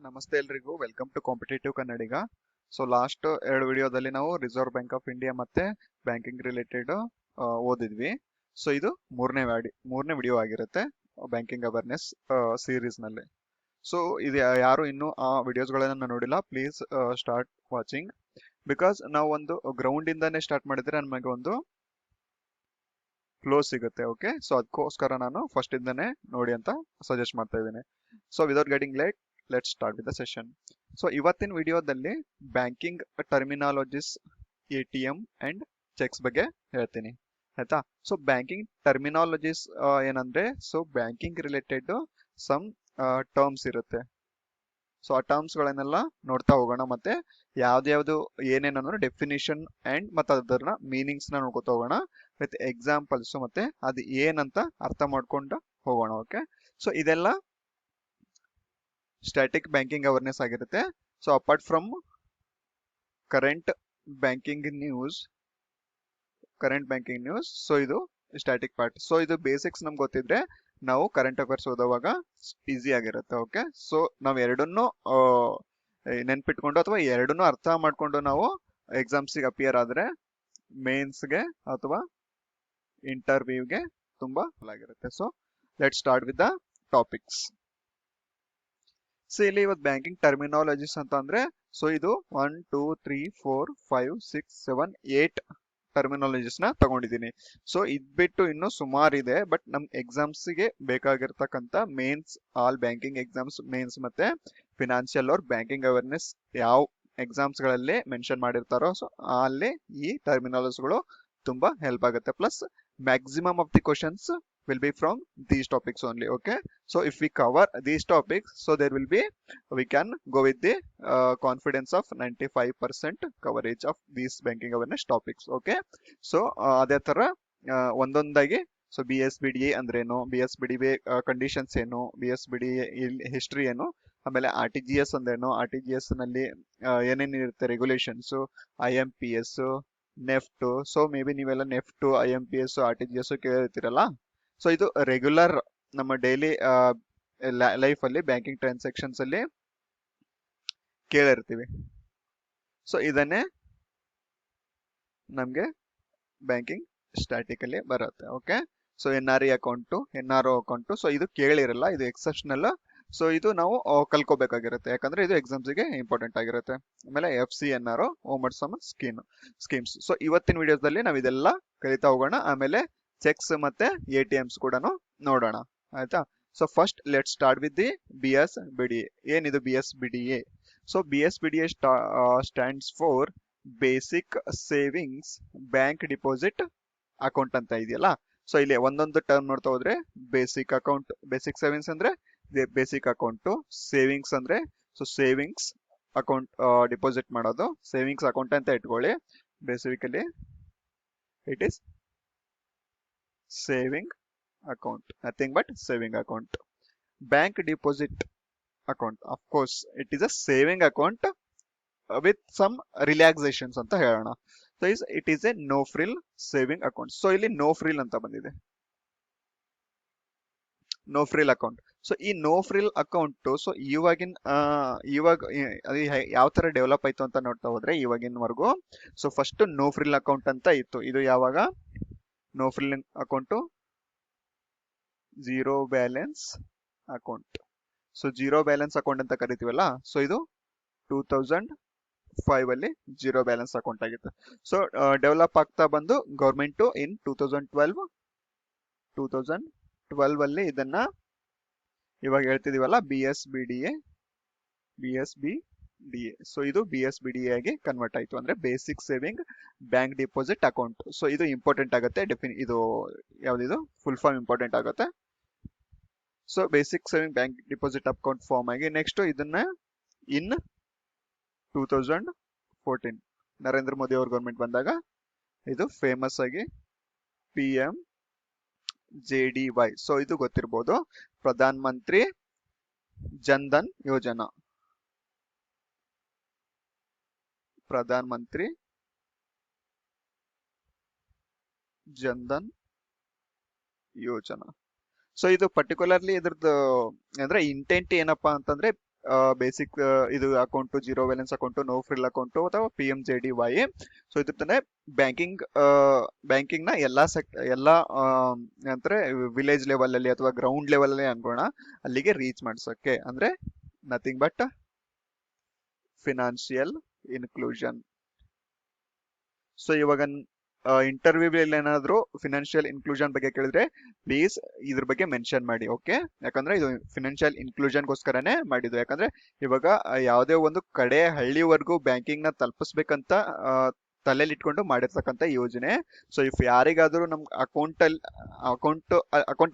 ನಮಸ್ತೆ ಎಲ್ರಿಗೂ, welcome to competitive Kannadiga. So last 2 ವಿಡಿಯೋದಲ್ಲಿ ನಾವು ರಿಸರ್ವ್ ಬ್ಯಾಂಕ್ ಆಫ್ ಇಂಡಿಯಾ ಮತ್ತೆ ಬ್ಯಾಂಕಿಂಗ್ ರಿಲೇಟೆಡ್ ಓದಿದ್ವಿ. ಸೊ ಇದು ಮೂರನೇ ವಿಡಿಯೋ ಆಗಿರುತ್ತೆ ಬ್ಯಾಂಕಿಂಗ್ ಅವೇರ್ನೆಸ್ ಸೀರೀಸ್ ನಲ್ಲಿ. ಸೊ ಇದು ಯಾರು ಇನ್ನೂ ಆ ವಿಡಿಯೋಸ್ಗಳನ್ನ ನೋಡಿಲ್ಲ, ಪ್ಲೀಸ್ ಸ್ಟಾರ್ಟ್ ವಾಚಿಂಗ್. ಬಿಕಾಸ್ ನಾವು ಒಂದು ಗ್ರೌಂಡ್ ಇಂದಾನೆ ಸ್ಟಾರ್ಟ್ ಮಾಡಿದ್ರೆ ನಮಗೆ ಒಂದು ಫ್ಲೋ ಸಿಗುತ್ತೆ. ಓಕೆ, ಸೊ ಅದಕ್ಕೋಸ್ಕರ ನಾನು ಫಸ್ಟ್ ಇಂದಾನೆ ನೋಡಿ ಅಂತ ಸಜೆಸ್ಟ್ ಮಾಡ್ತಾ ಇದ್ದೀನಿ. So without getting late, let's start with the session. So ಇವತ್ತಿನ ವಿಡಿಯೋದಲ್ಲಿ banking terminologies, ATM and cheques ಬಗ್ಗೆ ಹೇಳ್ತೀನಿ, ಆಯ್ತಾ. ಸೊ ಬ್ಯಾಂಕಿಂಗ್ ಟರ್ಮಿನಾಲಜೀಸ್ ಏನಂದ್ರೆ, so banking related some terms ಇರುತ್ತೆ. ಸೊ ಆ ಟರ್ಮ್ಸ್ ಗಳನ್ನೆಲ್ಲ ನೋಡ್ತಾ ಹೋಗೋಣ, ಮತ್ತೆ ಯಾವ್ದು ಏನೇನಂದ್ರೆ ಡೆಫಿನಿಷನ್ ಅಂಡ್ ಮತ್ತೆ ಅದರ ಮೀನಿಂಗ್ಸ್ ನ ನೋಡ್ಕೊತಾ ಹೋಗೋಣ ವಿತ್ ಎಕ್ಸಾಂಪಲ್ಸ್, ಮತ್ತೆ ಅದು ಏನಂತ ಅರ್ಥ ಮಾಡ್ಕೊಂಡು ಹೋಗೋಣ. ಓಕೆ, ಸೊ ಇದೆಲ್ಲ ಸ್ಟ್ಯಾಟಿಕ್ ಬ್ಯಾಂಕಿಂಗ್ ಅವೇರ್ನೆಸ್ ಆಗಿರುತ್ತೆ. So apart from current banking news, so ಇದು ಸ್ಟ್ಯಾಟಿಕ್ ಪಾರ್ಟ್. ಸೊ ಇದು ಬೇಸಿಕ್ಸ್ ನಮ್ಗೆ ಗೊತ್ತಿದ್ರೆ ನಾವು ಕರೆಂಟ್ ಅಫೇರ್ಸ್ ಓದುವಾಗ ಈಸಿ ಆಗಿರುತ್ತೆ. ಓಕೆ, ಸೊ ನಾವ್ ಎರಡನ್ನೂ ನೆನ್ಪಿಟ್ಕೊಂಡು ಅಥವಾ ಎರಡನ್ನೂ ಅರ್ಥ ಮಾಡ್ಕೊಂಡು ನಾವು ಎಕ್ಸಾಮ್ಸಿಗೆ ಅಪಿಯರ್ ಆದ್ರೆ ಮೇನ್ಸ್ಗೆ ಅಥವಾ ಇಂಟರ್ವ್ಯೂಗೆ ತುಂಬಾ ಆಗಿರುತ್ತೆ. So let start with the topics. So ಇಲ್ಲಿ ಇವತ್ತು ಬ್ಯಾಂಕಿಂಗ್ ಟರ್ಮಿನಾಲಜೀಸ್ ಅಂತ ಅಂದ್ರೆ, ಸೊ ಇದು 1 2 3 4 5 6 7 8 ಟರ್ಮಿನಾಲಜೀಸ್ ನ ತಗೊಂಡಿದ್ದೀನಿ. ಸೊ ಇದ್ ಬಿಟ್ಟು ಇನ್ನೂ ಸುಮಾರು ಇದೆ, ಬಟ್ ನಮ್ ಎಕ್ಸಾಮ್ಸ್ ಗೆ ಬೇಕಾಗಿರ್ತಕ್ಕಂಥ mains, all banking exams mains ಮತ್ತೆ ಫಿನಾನ್ಷಿಯಲ್ ಅವ್ರ ಬ್ಯಾಂಕಿಂಗ್ ಅವೇರ್ನೆಸ್ ಯಾವ ಎಕ್ಸಾಮ್ಸ್ ಗಳಲ್ಲಿ ಮೆನ್ಷನ್ ಮಾಡಿರ್ತಾರೋ, ಸೊ ಅಲ್ಲಿ ಈ ಟರ್ಮಿನಾಲಜೀಸ್ಗಳು ತುಂಬಾ ಹೆಲ್ಪ್ ಆಗುತ್ತೆ. Plus maximum of the questions will be from these topics only. Okay, so if we cover these topics, so there will be, we can go with the confidence of 95% coverage of these banking awareness topics. Okay, so ಅದೇ ತರ ಒಂದೊಂದಾಗಿ, so BSBDA ಅಂದ್ರೇನು, BSBDA conditions ಏನು, BSBDA history ಏನು, ಆಮೇಲೆ RTGS ಅಂದ್ರೇನು, RTGS ನಲ್ಲಿ ಏನೇನು ಇರುತ್ತೆ regulations, IMPS, NEFT. So may be ನೀವೆಲ್ಲ ನೆಫ್ಟ್, IMPS, RTGS ಕೇಳಿರ್ತೀರಲ್ಲ. ಸೊ ಇದು ರೆಗ್ಯುಲರ್ ನಮ್ಮ ಡೈಲಿ ಲೈಫ್ ಅಲ್ಲಿ ಬ್ಯಾಂಕಿಂಗ್ ಟ್ರಾನ್ಸಾಕ್ಷನ್ಸ್ ಅಲ್ಲಿ ಕೇಳಿರ್ತೀವಿ. ಸೊ ಇದನ್ನೇ ನಮ್ಗೆ ಬ್ಯಾಂಕಿಂಗ್ ಸ್ಟ್ಯಾಟಿಕ್ ಅಲ್ಲಿ ಬರುತ್ತೆ. Okay, so NRE account, NRO account, so ಇದು ಕೇಳಿರಲ್ಲ, ಇದು ಎಕ್ಸೆಪ್ಷನಲ್. ಸೊ ಇದು ನಾವು ಕಲ್ಕೋಬೇಕಾಗಿರುತ್ತೆ, ಯಾಕಂದ್ರೆ ಇದು ಎಕ್ಸಾಮ್ಸ್ಗೆ ಇಂಪಾರ್ಟೆಂಟ್ ಆಗಿರುತ್ತೆ. ಆಮೇಲೆ FCNRO, ಓಮಡ್ ಸಮ್ ಸ್ಕೀಮ್ಸ್. ಸೊ ಇವತ್ತಿನ ವಿಡಿಯೋದಲ್ಲಿ ನಾವು ಇದೆಲ್ಲ ಕಲಿತಾ ಹೋಗೋಣ. ಆಮೇಲೆ ಚೆಕ್ಸ್ ಮತ್ತೆ ATMs ಕೂಡ ನೋಡೋಣ, ಆಯ್ತಾ. So first let start with the BSBDA. ಏನಿದು BSBDA? So BSBDA stands for basic savings bank deposit account ಅಂತ ಇದೆಯಲ್ಲ. ಸೊ ಇಲ್ಲಿ ಒಂದೊಂದು ಟರ್ಮ್ ನೋಡ್ತಾ ಹೋದ್ರೆ, ಬೇಸಿಕ್ ಅಕೌಂಟ್, ಬೇಸಿಕ್ ಸೇವಿಂಗ್ಸ್ ಅಂದ್ರೆ ಬೇಸಿಕ್ ಅಕೌಂಟ್, ಸೇವಿಂಗ್ಸ್ ಅಂದ್ರೆ ಸೊ ಸೇವಿಂಗ್ಸ್ ಅಕೌಂಟ್, ಡಿಪಾಸಿಟ್ ಮಾಡೋದು, ಸೇವಿಂಗ್ಸ್ ಅಕೌಂಟ್ ಅಂತ ಇಟ್ಕೊಳ್ಳಿ. Basically it is saving account, nothing but saving account. Bank deposit account, of course it is a saving account with some relaxations ಅಂತ ಹೇಳೋಣ. So it is a no frill saving account. So ಇಲ್ಲಿ no frill ಅಂತ ಬಂದಿದೆ, no frill account. So ಈ no frill account, so ಇವಾಗ ಅದು ಯಾವ ತರ ಡೆವಲಪ್ ಆಯ್ತು ಅಂತ ನೋಡ್ತಾ ಹೋದ್ರೆ ಇವಾಗಿನವರೆಗೂ. So first no frill account ಅಂತ ಇತ್ತು. ಇದು ಯಾವಾಗ no frill account, zero balance account. So zero balance account ಅಂತ ಕರಿತೀವಲ್ಲ, ಸೊ ಇದು 2005 ಅಲ್ಲಿ ಝೀರೋ ಬ್ಯಾಲೆನ್ಸ್ ಅಕೌಂಟ್ ಆಗಿತ್ತು. ಸೊ ಡೆವಲಪ್ ಆಗ್ತಾ ಬಂದು ಗೌರ್ಮೆಂಟು ಇನ್ 2012 ಅಲ್ಲಿ ಇದನ್ನ ಇವಾಗ ಹೇಳ್ತಿದೀವಲ್ಲ BSBDA. ಸೊ ಇದು BSBDA ಆಗಿ ಕನ್ವರ್ಟ್ ಆಯ್ತು, ಅಂದ್ರೆ basic saving bank deposit account. So ಇದು ಇಂಪಾರ್ಟೆಂಟ್ ಆಗುತ್ತೆ, ಇದು ಯಾವ್ದಿದು ಫುಲ್ ಫಾರ್ಮ್ ಇಂಪಾರ್ಟೆಂಟ್ ಆಗುತ್ತೆ. So basic saving bank deposit account form ಆಗಿ ನೆಕ್ಸ್ಟ್ ಇದನ್ನ ಇನ್ 2014 ನರೇಂದ್ರ ಮೋದಿ ಅವ್ರ ಗೌರ್ಮೆಂಟ್ ಬಂದಾಗ ಇದು ಫೇಮಸ್ ಆಗಿ PMJDY. ಸೊ ಇದು ಗೊತ್ತಿರ್ಬೋದು, ಪ್ರಧಾನ್ ಮಂತ್ರಿ ಜನ್ ಧನ್ ಯೋಜನಾ, ಪ್ರಧಾನ್ ಮಂತ್ರಿ ಜನ್ ಧನ್ ಯೋಜನಾ. ಸೊ ಇದು ಪರ್ಟಿಕ್ಯುಲರ್ಲಿ ಇದ್ರದ್ದು ಅಂದ್ರೆ ಇಂಟೆಂಟ್ ಏನಪ್ಪಾ ಅಂತಂದ್ರೆ, ಬೇಸಿಕ್ ಇದು account, zero balance account, no frill account ಅಥವಾ P M J D Y. So ಇದ್ರ ತಾನೆ ಬ್ಯಾಂಕಿಂಗ್ ನ ಎಲ್ಲಾ ಅಂದ್ರೆ ವಿಲೇಜ್ ಲೆವೆಲ್ ಅಲ್ಲಿ ಅಥವಾ ಗ್ರೌಂಡ್ ಲೆವೆಲ್ ಅಲ್ಲಿ ಅನ್ಕೋಣ, ಅಲ್ಲಿಗೆ ರೀಚ್ ಮಾಡ್ಸೋಕೆ ಅಂದ್ರೆ nothing but financial inclusion. So ಇವಾಗ ಇಂಟರ್ವ್ಯೂ ಏನಾದ್ರು ಫಿನಾನ್ಷಿಯಲ್ ಇನ್ಕ್ಲೂಷನ್ ಬಗ್ಗೆ ಕೇಳಿದ್ರೆ ಪ್ಲೀಸ್ ಇದ್ರ ಬಗ್ಗೆ ಮೆನ್ಷನ್ ಮಾಡಿ, ಓಕೆ? ಯಾಕಂದ್ರೆ ಇದು ಫಿನಾನ್ಷಿಯಲ್ ಇನ್ಕ್ಲೂಷನ್ಗೋಸ್ಕರನೇ ಮಾಡಿದ್ದು. ಯಾಕಂದ್ರೆ ಇವಾಗ ಯಾವುದೇ ಒಂದು ಕಡೆ ಹಳ್ಳಿವರೆಗೂ ಬ್ಯಾಂಕಿಂಗ್ ನ ತಲುಪಿಸ್ಬೇಕಂತ ತಲೆಯಲ್ಲಿ ಇಟ್ಕೊಂಡು ಮಾಡಿರ್ತಕ್ಕಂಥ ಯೋಜನೆ. ಸೊ ಇಫ್ ಯಾರಿಗಾದ್ರೂ ನಮ್ ಅಕೌಂಟ್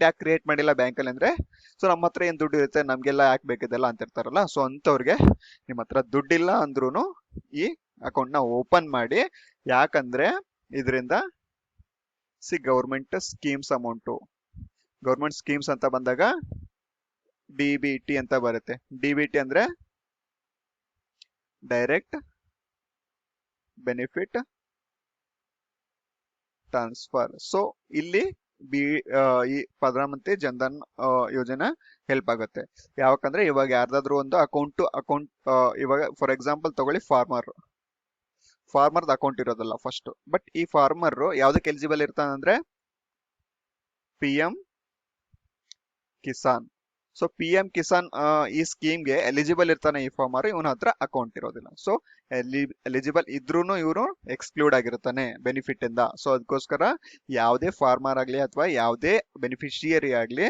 ಯಾಕೆ ಕ್ರಿಯೇಟ್ ಮಾಡಿಲ್ಲ ಬ್ಯಾಂಕಲ್ಲಿ ಅಂದ್ರೆ, ಸೊ ನಮ್ಮ ಹತ್ರ ಏನ್ ದುಡ್ಡು ಇರುತ್ತೆ, ನಮ್ಗೆಲ್ಲ ಯಾಕೆ ಬೇಕಿದೆಲ್ಲ ಅಂತಿರ್ತಾರಲ್ಲ, ಸೊ ಅಂತವ್ರಿಗೆ ನಿಮ್ಮ ಹತ್ರ ದುಡ್ಡಿಲ್ಲ ಅಂದ್ರೂ ಈ ಅಕೌಂಟ್ ನ ಓಪನ್ ಮಾಡಿ. ಯಾಕಂದ್ರೆ ಇದರಿಂದ government schemes amount, government schemes ಅಂತ ಬಂದಾಗ ಡಿ ಬಿ ಟಿ ಅಂತ ಬರುತ್ತೆ. ಡಿ ಬಿ ಟಿ ಅಂದ್ರೆ ಡೈರೆಕ್ಟ್ ಬೆನಿಫಿಟ್ ಟ್ರಾನ್ಸ್ಫರ್. ಸೊ ಇಲ್ಲಿ ಈ ಪ್ರಧಾನಮಂತ್ರಿ ಜನ್ಧನ್ ಯೋಜನಾ ಹೆಲ್ಪ್ ಆಗುತ್ತೆ. ಯಾಕಂದ್ರೆ ಇವಾಗ ಯಾರ್ದಾದ್ರು ಒಂದು ಅಕೌಂಟ್ ಇವಾಗ ಫಾರ್ ಎಕ್ಸಾಂಪಲ್ ತಗೊಳ್ಳಿ, ಫಾರ್ಮರ್ದ ಅಕೌಂಟ್ ಇರೋದಲ್ಲ ಫಸ್ಟ್, ಬಟ್ ಈ ಫಾರ್ಮರ್ ಯಾವ್ದಕ್ಕೆ ಎಲಿಜಿಬಲ್ ಇರ್ತಾನಂದ್ರೆ P M Kisan. So P M Kisan ಈ ಸ್ಕೀಮ್ಗೆ ಎಲಿಜಿಬಲ್ ಇರ್ತಾನೆ ಈ ಫಾರ್ಮರ್, ಇವನ ಹತ್ರ ಅಕೌಂಟ್ ಇರೋದಿಲ್ಲ. ಸೊ ಎಲಿಜಿಬಲ್ ಇದ್ರೂನು ಇವನು ಎಕ್ಸ್ಕ್ಲೂಡ್ ಆಗಿರ್ತಾನೆ ಬೆನಿಫಿಟ್ ಇಂದ. ಸೊ ಅದಕ್ಕೋಸ್ಕರ ಯಾವುದೇ ಫಾರ್ಮರ್ ಆಗ್ಲಿ ಅಥವಾ ಯಾವುದೇ ಬೆನಿಫಿಷಿಯರಿ ಆಗ್ಲಿ,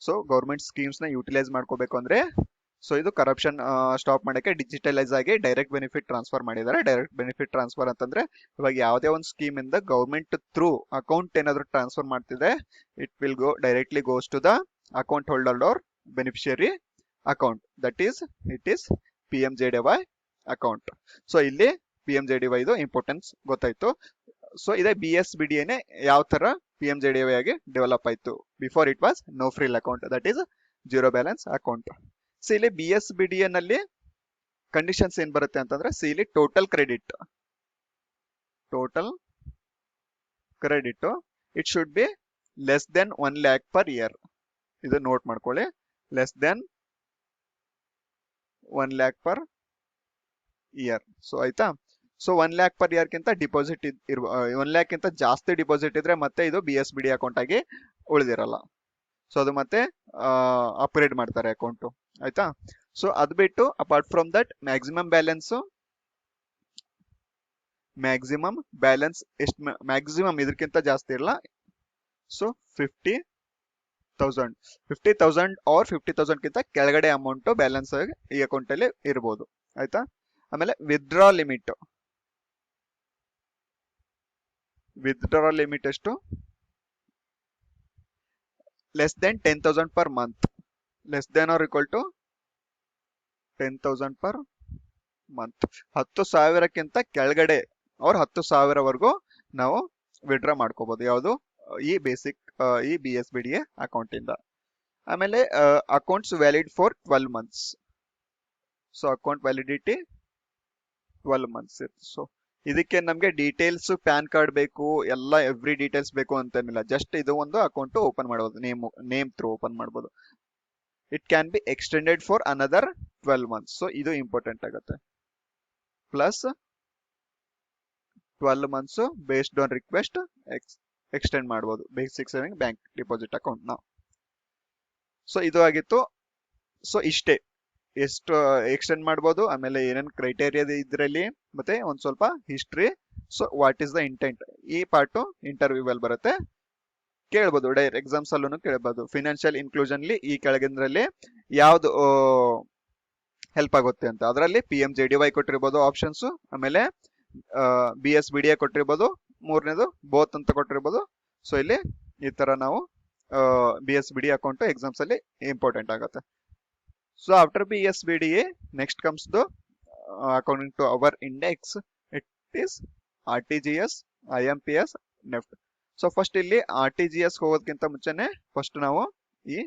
ಸೊ ಗೌರ್ಮೆಂಟ್ ಸ್ಕೀಮ್ಸ್ ನ ಯೂಟಿಲೈಸ್ ಮಾಡ್ಕೋಬೇಕು ಅಂದ್ರೆ, ಸೊ ಇದು ಕರಪ್ಷನ್ ಸ್ಟಾಪ್ ಮಾಡಕ್ಕೆ ಡಿಜಿಟಲೈಸ್ ಆಗಿ ಡೈರೆಕ್ಟ್ ಬೆನಿಫಿಟ್ ಟ್ರಾನ್ಸ್ಫರ್ ಮಾಡಿದ್ದಾರೆ. ಡೈರೆಕ್ಟ್ ಬೆನಿಫಿಟ್ ಟ್ರಾನ್ಸ್ಫರ್ ಅಂತಂದ್ರೆ ಇವಾಗ ಯಾವುದೇ ಒಂದು ಸ್ಕೀಮ್ ಇಂದ ಗೌರ್ಮೆಂಟ್ ಥ್ರೂ ಅಕೌಂಟ್ ಏನಾದ್ರು ಟ್ರಾನ್ಸ್ಫರ್ ಮಾಡ್ತಿದೆ, it will directly goes to the account holder or beneficiary account, that is it is P M J D Y account. So ಇಲ್ಲಿ P M J D Y ಇದು importance ಗೊತ್ತಾಯ್ತು. So ಇದೇ B S B D ಎನೆ ಯಾವ ತರ P M J D Y ಆಗಿ develop ಆಯ್ತು. Before it was no frill account, that is zero balance account. So ಇಲ್ಲಿ ಬಿ ಎಸ್ ಬಿ ಡಿ ಎನ್ ಅಲ್ಲಿ ಕಂಡೀಷನ್ಸ್ ಏನ್ ಬರುತ್ತೆ ಅಂತಂದ್ರೆ, ಸಿ ಇಲ್ಲಿ total credit it should be less than 1 lakh per year. ಇದು ನೋಟ್ ಮಾಡ್ಕೊಳ್ಳಿ, less than 1 lakh per year. So ಆಯ್ತಾ. ಸೊ 1 lakh per year ಗಿಂತ ಡಿಪಾಸಿಟ್ 1 lakh ಗಿಂತ ಜಾಸ್ತಿ ಡಿಪಾಸಿಟ್ ಇದ್ರೆ ಮತ್ತೆ ಇದು B S B D account ಆಗಿ ಉಳಿದಿರಲ್ಲ. ಸೊ ಅದು ಮತ್ತೆ ಅಪ್ಗ್ರೇಡ್ ಮಾಡ್ತಾರೆ ಅಕೌಂಟು, ಆಯ್ತಾ. ಸೊ ಅದು ಬಿಟ್ಟು apart from that maximum balance ಎಷ್ಟು, ಮ್ಯಾಕ್ಸಿಮಮ್ ಇದಕ್ಕಿಂತ ಜಾಸ್ತಿ ಇರಲ್ಲ. ಸೊ 50,000 ಆರ್ 50,000 ಗಿಂತ ಕೆಳಗಡೆ ಅಮೌಂಟ್ ಬ್ಯಾಲೆನ್ಸ್ ಆಗಿ ಈ ಅಕೌಂಟ್ ಅಲ್ಲಿ ಇರ್ಬೋದು, ಆಯ್ತಾ. ಆಮೇಲೆ ವಿತ್ಡ್ರಾ ಲಿಮಿಟ್ ಎಷ್ಟು, less than 10,000 per month, less than or equal to 10,000 per month. 10,000ಕ್ಕಿಂತ ಕೆಳಗಡೆ ಅವ್ರ 10,000ವರೆಗೂ ನಾವು ವಿಡ್ರಾ ಮಾಡ್ಕೋಬಹುದು. ಯಾವುದು ಈ B S B D A account ಇಂದ. ಆಮೇಲೆ accounts valid for 12 months. So account validity 12 months ಇರುತ್ತೆ. ಸೊ ಇದಕ್ಕೆ ನಮ್ಗೆ ಡೀಟೇಲ್ಸ್, ಪ್ಯಾನ್ ಕಾರ್ಡ್ ಬೇಕು, ಎಲ್ಲ ಎವ್ರಿ ಡೀಟೇಲ್ಸ್ ಬೇಕು ಅಂತೇನಿಲ್ಲ. ಜಸ್ಟ್ ಇದು ಒಂದು ಅಕೌಂಟ್ ಓಪನ್ ಮಾಡಬಹುದು, ನೇಮ್ ಥ್ರೂ ಓಪನ್ ಮಾಡಬಹುದು. It can be extended for another 12 months. So ಇದು ಇಂಪಾರ್ಟೆಂಟ್ ಆಗುತ್ತೆ. Plus 12 months based on request extend ಮಾಡಬಹುದು basic saving bank deposit account ನ. ಸೊ ಇದು ಆಗಿತ್ತು. ಸೊ ಇಷ್ಟೇ, ಎಷ್ಟು ಎಕ್ಸ್ಟೆಂಡ್ ಮಾಡ್ಬೋದು, ಆಮೇಲೆ ಏನೇನು ಕ್ರೈಟೇರಿಯಾ ಇದರಲ್ಲಿ, ಮತ್ತೆ ಒಂದ್ ಸ್ವಲ್ಪ history. So what is the intent, ಈ ಪಾರ್ಟು ಇಂಟರ್ವ್ಯೂ ಅಲ್ಲಿ ಬರುತ್ತೆ, ಕೇಳ್ಬೋದು. ಎಕ್ಸಾಮ್ಸ್ ಅಲ್ಲೂ ಕೇಳ್ಬೋದು. ಫಿನಾನ್ಷಿಯಲ್ ಇನ್ಕ್ಲೂಷನ್ ಈ ಕೆಳಗಿನದ್ರಲ್ಲಿ ಯಾವ್ದು ಹೆಲ್ಪ್ ಆಗುತ್ತೆ ಅಂತ. ಅದರಲ್ಲಿ P M J D Y ಕೊಟ್ಟಿರ್ಬೋದು ಆಪ್ಷನ್ಸ್, ಆಮೇಲೆ B S B D A ಕೊಟ್ಟಿರ್ಬೋದು, ಮೂರನೇದು ಬೋತ್ ಅಂತ ಕೊಟ್ಟಿರ್ಬೋದು. ಸೊ ಇಲ್ಲಿ ಈ ತರ ನಾವು B S B D account exams ಅಲ್ಲಿ ಇಂಪಾರ್ಟೆಂಟ್ ಆಗುತ್ತೆ. So after B S B D A next comes the according to our index it is R T G S, I M P S, NEFT. So first ಇಲ್ಲಿ R T G S ಹೋಗೋದಕ್ಕಿಂತ ಮುಂಚೆನೆ first ನಾವು ಈ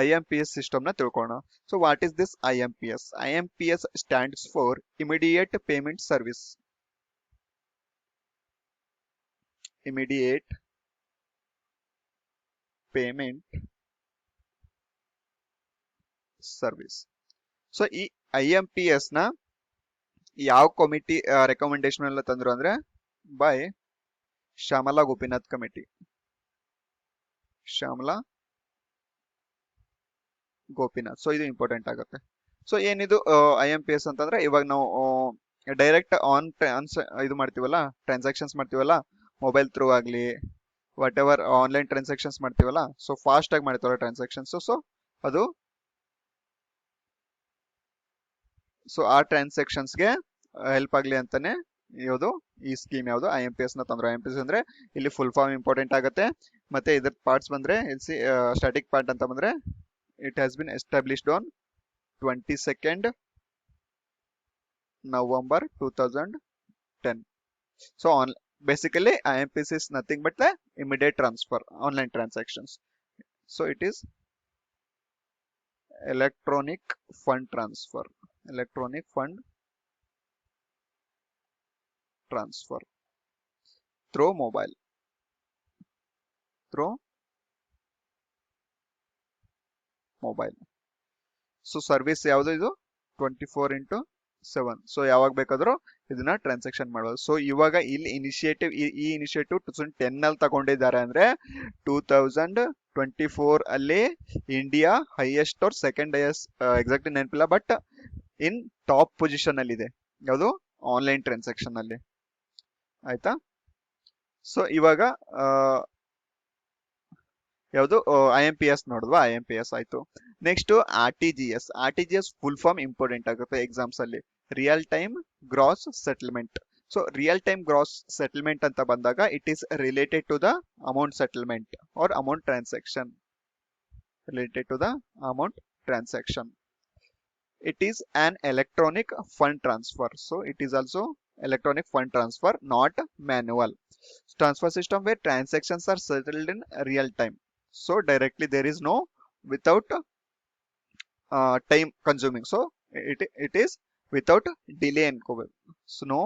I M P S system ನ ತಿಳ್ಕೊಳ್ಳೋಣ. So what is this I M P S? I M P S stands for immediate payment service. Immediate payment service. So ಈ IMPS ನ ಯಾವ committee recommendation ಎಲ್ಲ ತಂದ್ರು ಅಂದ್ರೆ by Shyamala Gopinath committee. Shyamala Gopinath. So ಇದು important ಆಗುತ್ತೆ. ಸೊ ಏನಿದು IMPS ಅಂತಂದ್ರೆ ಇವಾಗ ನಾವು ಡೈರೆಕ್ಟ್ ಇದು ಮಾಡ್ತೀವಲ್ಲ, ಟ್ರಾನ್ಸಾಕ್ಷನ್ಸ್ ಮಾಡ್ತೀವಲ್ಲ ಮೊಬೈಲ್ ಥ್ರೂ ಆಗ್ಲಿ ವಾಟ್ ಎವರ್ ಆನ್ಲೈನ್ ಟ್ರಾನ್ಸಾಕ್ಷನ್ಸ್ ಮಾಡ್ತೀವಲ್ಲ, ಸೊ ಫಾಸ್ಟ್ ಆಗಿ ಮಾಡ್ತೀವಲ್ಲ ಟ್ರಾನ್ಸಾಕ್ಷನ್ಸ್, ಅದು ಸೊ ಆ ಟ್ರಾನ್ಸಾಕ್ಷನ್ಸ್ಗೆ ಹೆಲ್ಪ್ ಆಗಲಿ ಅಂತಾನೆ ಯಾವುದು ಈ ಸ್ಕೀಮ್ ಯಾವುದು IMPS ನ ತಂದ್ರು. IMPS ಅಂದ್ರೆ ಇಲ್ಲಿ ಫುಲ್ ಫಾರ್ಮ್ ಇಂಪಾರ್ಟೆಂಟ್ ಆಗುತ್ತೆ. ಮತ್ತೆ ಇದ್ರ ಪಾರ್ಟ್ಸ್ ಬಂದ್ರೆ ಇಲ್ಲಿ ಸ್ಟಾಟಿಕ್ ಪಾರ್ಟ್ ಅಂತ ಬಂದ್ರೆ it has been established on 22nd November 2010. So on basically IMPS is nothing but the immediate transfer online transactions. So it is electronic fund transfer. Electronic fund transfer through mobile. Through mobile. So service ಯಾವುದು ಇದು 24/7. So ಯಾವಾಗ ಬೇಕಾದ್ರೂ ಇದನ್ನ transaction ಮಾಡೋದು. So ಇವಾಗ ಇಲ್ಲಿ initiative ಈ initiative 2010 ಅಲ್ಲಿ ತಗೊಂಡಿದ್ದಾರೆ ಅಂದ್ರೆ 2024 ಅಲ್ಲಿ India highest or second highest exact ನೆನಪಿಲ್ಲ, ಬಟ್ ಇನ್ ಟಾಪ್ ಪೊಸಿಷನ್ ಅಲ್ಲಿ ಇದೆ ಯಾವುದು ಆನ್ಲೈನ್ ಟ್ರಾನ್ಸಾಕ್ಷನ್ ಅಲ್ಲಿ. ಆಯ್ತಾ? ಸೊ ಇವಾಗ ಯಾವುದು IMPS ನೋಡಿದ್ವಾ? IMPS ಆಯ್ತು. Next RTGS full form important ಆಗುತ್ತೆ ಎಕ್ಸಾಮ್ಸ್ ಅಲ್ಲಿ. Real time gross settlement. So real time gross settlement ಅಂತ ಬಂದಾಗ it is related to the amount settlement or amount transaction. Related to the amount transaction. It is an electronic fund transfer. So it is also electronic fund transfer, not manual transfer system where transactions are settled in real time. So directly there is no without time consuming. So it is without delay and so no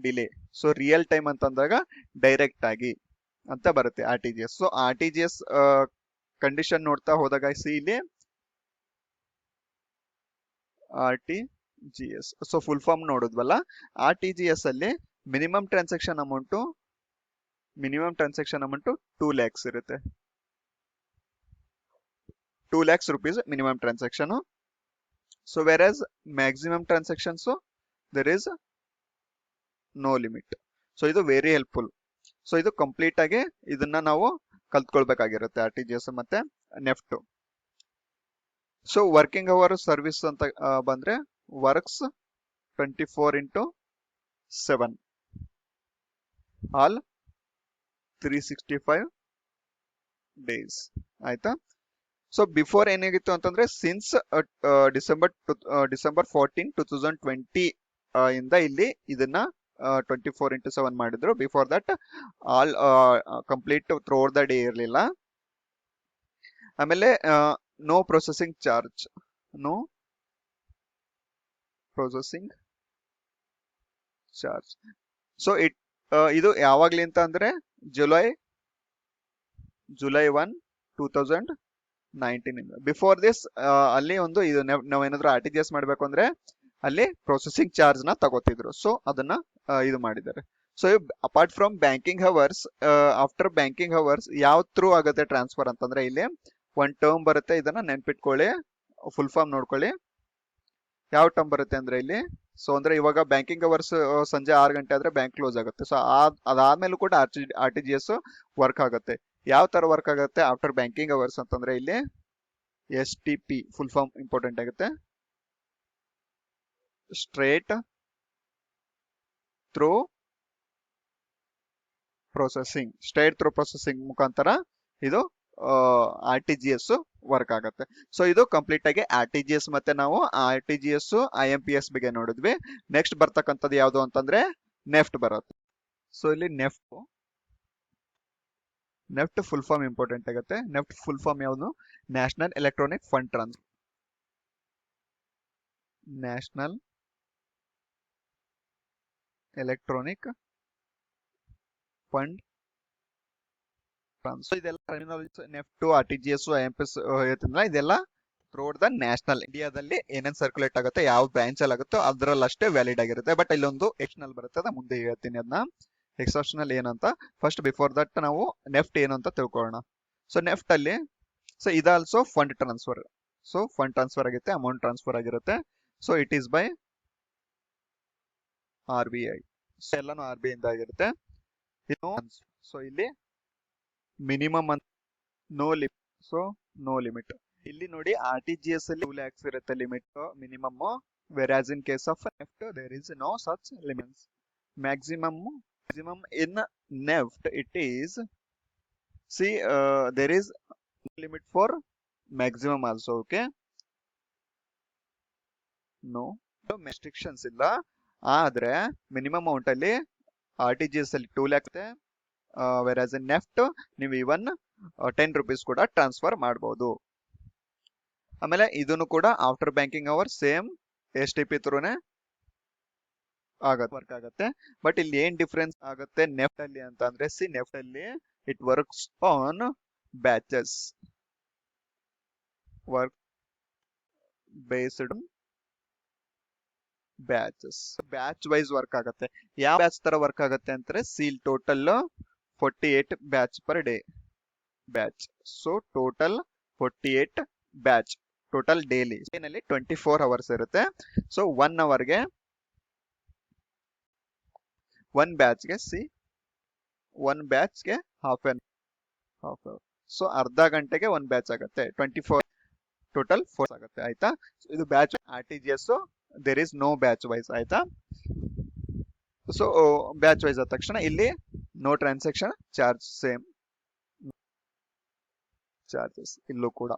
delay. So real time ಅಂತಂದಾಗ direct ಆಗಿ ಅಂತ ಬರುತ್ತೆ RTGS. So RTGS condition ನೋಡ್ತಾ ಹೋದಾಗ ಇಲ್ಲಿ RTGS. So full form ನೋಡಿದ್ವಲ್ಲ, RTGS ಅಲ್ಲಿ minimum transaction amount 2 lakhs ಇರುತ್ತೆ. 2 lakhs rupees minimum transaction. So whereas maximum transactions there is no limit. So ಇದು ವೆರಿ ಹೆಲ್ಪ್ಫುಲ್. ಸೊ ಇದು ಕಂಪ್ಲೀಟ್ ಆಗಿ ಇದನ್ನ ನಾವು ಕಲ್ತ್ಕೊಳ್ಬೇಕಾಗಿರುತ್ತೆ RTGS ಮತ್ತೆ NEFT. So working hour service ಅಂತ ಬಂದ್ರೆ ವರ್ಕ್ಸ್ 24/7 ಆಲ್ 365 ಡೇಸ್. ಆಯ್ತಾ? ಸೊ ಬಿಫೋರ್ ಏನಾಗಿತ್ತು ಅಂತಂದ್ರೆ ಸಿನ್ಸ್ ಡಿಸೆಂಬರ್ 14, 2020 ಇಂದ ಇಲ್ಲಿ ಇದನ್ನ 24/7 ಮಾಡಿದ್ರು. Before that all complete throughout the day ಇರಲಿಲ್ಲ. ಆಮೇಲೆ no processing charge. No processing charge. So ಇದು ಯಾವಾಗ್ಲಿಂತ ಅಂದ್ರೆ ಜುಲೈ 1, 2019 ಇಂದ. ಬಿಫೋರ್ ದಿಸ್ ಅಲ್ಲಿ ಒಂದು ಇದು ನಾವೇನಾದ್ರೂ RTGS ಮಾಡ್ಬೇಕು ಅಂದ್ರೆ ಅಲ್ಲಿ ಪ್ರೊಸೆಸಿಂಗ್ ಚಾರ್ಜ್ ನ ತಗೋತಿದ್ರು. ಸೊ ಅದನ್ನ ಇದು ಮಾಡಿದ್ದಾರೆ. So apart from banking hours, after banking hours ಯಾವ ಥ್ರೂ ಆಗುತ್ತೆ ಟ್ರಾನ್ಸ್ಫರ್ ಅಂತಂದ್ರೆ ಇಲ್ಲಿ ಒಂದ್ ಟರ್ಮ್ ಬರುತ್ತೆ. ಇದನ್ನ ನೆನ್ಪಿಟ್ಕೊಳ್ಳಿ, ಫುಲ್ ಫಾರ್ಮ್ ನೋಡ್ಕೊಳ್ಳಿ. ಯಾವ ಟರ್ಮ್ ಬರುತ್ತೆ ಅಂದ್ರೆ ಇಲ್ಲಿ, ಸೊ ಅಂದ್ರೆ ಇವಾಗ ಬ್ಯಾಂಕಿಂಗ್ ಅವರ್ಸ್ ಸಂಜೆ 6 ಗಂಟೆ ಆದ್ರೆ ಬ್ಯಾಂಕ್ ಕ್ಲೋಸ್ ಆಗುತ್ತೆ. ಸೊ ಅದಾದ್ಮೇಲೂ ಕೂಡ RTGS ವರ್ಕ್ ಆಗುತ್ತೆ. ಯಾವ ತರ ವರ್ಕ್ ಆಗುತ್ತೆ ಆಫ್ಟರ್ ಬ್ಯಾಂಕಿಂಗ್ ಅವರ್ಸ್ ಅಂತಂದ್ರೆ ಇಲ್ಲಿ STP ಫುಲ್ ಫಾರ್ಮ್ ಇಂಪಾರ್ಟೆಂಟ್ ಆಗುತ್ತೆ. Straight through processing. Straight through processing ಮುಖಾಂತರ ಇದು RTGS ವರ್ಕ್ ಆಗುತ್ತೆ. ಸೊ ಇದು ಕಂಪ್ಲೀಟ್ ಆಗಿ RTGS ಮತ್ತೆ ನಾವು RTGS IMPS ಬಗ್ಗೆ ನೋಡಿದ್ವಿ. ನೆಕ್ಸ್ಟ್ ಬರ್ತಕ್ಕಂಥದ್ದು ಯಾವುದು ಅಂತಂದ್ರೆ ನೆಫ್ಟ್ ಬರುತ್ತೆ. ಸೊ ಇಲ್ಲಿ ನೆಫ್ಟ್ ಫುಲ್ ಫಾರ್ಮ್ ಇಂಪಾರ್ಟೆಂಟ್ ಆಗುತ್ತೆ. ನೆಫ್ಟ್ ಫುಲ್ ಫಾರ್ಮ್ ಯಾವುದು? National electronic fund transfer. National electronic fund so ಇದೆಲ್ಲ ಟರ್ಮಿನಾಲಜಿ ನೆಫ್ಟ್ RTGS IMPS ಹೇಳ್ತಿದ್ನಲ್ಲ ಇದೆಲ್ಲ ಥ್ರೂಟ್ ದ ನ್ಯಾಷನಲ್ ಇಂಡಿಯಾದಲ್ಲಿ ಏನೇನ್ ಸರ್ಕ್ಯುಲೇಟ್ ಆಗುತ್ತೆ ಯಾವ ಬ್ರಾಂಚ್ ಅಲ್ಲಿ ಆಗುತ್ತೋ ಅದ್ರಲ್ಲಿ ಅಷ್ಟೇ ವ್ಯಾಲಿಡ್ ಆಗಿರುತ್ತೆ. ಬಟ್ ಇಲ್ಲೊಂದು ಎಕ್ಸ್ಟರ್ನಲ್ ಬರುತ್ತೆ, ಅದ ಮುಂದೆ ಹೇಳ್ತೀನಿ ಅದನ್ನ ಎಕ್ಸೆಪ್ಷನಲ್ ಏನಂತ. ಫಸ್ಟ್ ಬಿಫೋರ್ ದಟ್ ನಾವು ನೆಫ್ಟ್ ಏನು ಅಂತ ತಿಳ್ಕೊಳ್ಳೋಣ. ಸೊ ನೆಫ್ಟ್ ಅಲ್ಲಿ ಸೊ ಇದು also fund transfer. So fund transfer ಆಗುತ್ತೆ, ಅಮೌಂಟ್ ಟ್ರಾನ್ಸ್ಫರ್ ಆಗಿರುತ್ತೆ. So it is by RBI. So ಎಲ್ಲಾನು RBI ಇಂದ ಆಗಿರುತ್ತೆ. ಸೊ ಇಲ್ಲಿ minimum no limit. So no limit ಇಲ್ಲಿ ನೋಡಿ RTGS ಅಲ್ಲಿ 2 lakhs ಇರುತ್ತೆ limit minimum, whereas in case of NEFT there is no such limits. Maximum in NEFT it is, see there is limit for maximum also. Okay, no restrictions ಇಲ್ಲ, ಆದ್ರೆ minimum amount ಅಲ್ಲಿ RTGS ಅಲ್ಲಿ 2 lakhs ಇದೆ, whereas in NEFT ನೀವು ಇವನ್ 10 rupees ಕೂಡ transfer ಮಾಡಬಹುದು. ಆಮೇಲೆ ಇದನ್ನು ಕೂಡ after banking hour same STP ಥ್ರೂನೇ ವರ್ಕ್ ಆಗುತ್ತೆ. ಬಟ್ ಇಲ್ಲಿ ಏನ್ ಡಿಫ್ರೆನ್ಸ್ ಆಗುತ್ತೆ ನೆಫ್ಟ್ ಅಲ್ಲಿ ಅಂತ ಅಂದ್ರೆ, ಸಿ ನೆಫ್ಟ್ ಅಲ್ಲಿ it works on batches, work based batches, batch wise work ಆಗುತ್ತೆ. ಯಾವ ಬ್ಯಾಚ್ ತರ ವರ್ಕ್ ಆಗುತ್ತೆ ಅಂದ್ರೆ, ಸೀಲ್ total 48 batch per day batch. So total 48 batch total daily ನಲ್ಲಿ 24 hours ಇರುತ್ತೆ. ಸೊ 1 hourಗೆ 1 ಬ್ಯಾಚ್ಗೆ ಒನ್ ಬ್ಯಾಚ್ಗೆ ಹಾಫ್ ಅವರ್. ಸೊ ಅರ್ಧ ಗಂಟೆಗೆ 1 ಬ್ಯಾಚ್ ಆಗುತ್ತೆ, 24 ಟೋಟಲ್ 4 ಆಗುತ್ತೆ. ಆಯ್ತಾ, ಇದು batch. RTGS there is no batch wise. ಆಯ್ತಾ, ಸೊ ಬ್ಯಾಚ್ ವೈಸ್ ಆದ ತಕ್ಷಣ ಇಲ್ಲಿ no transaction charge, same charges ಇಲ್ಲೂ ಕೂಡ.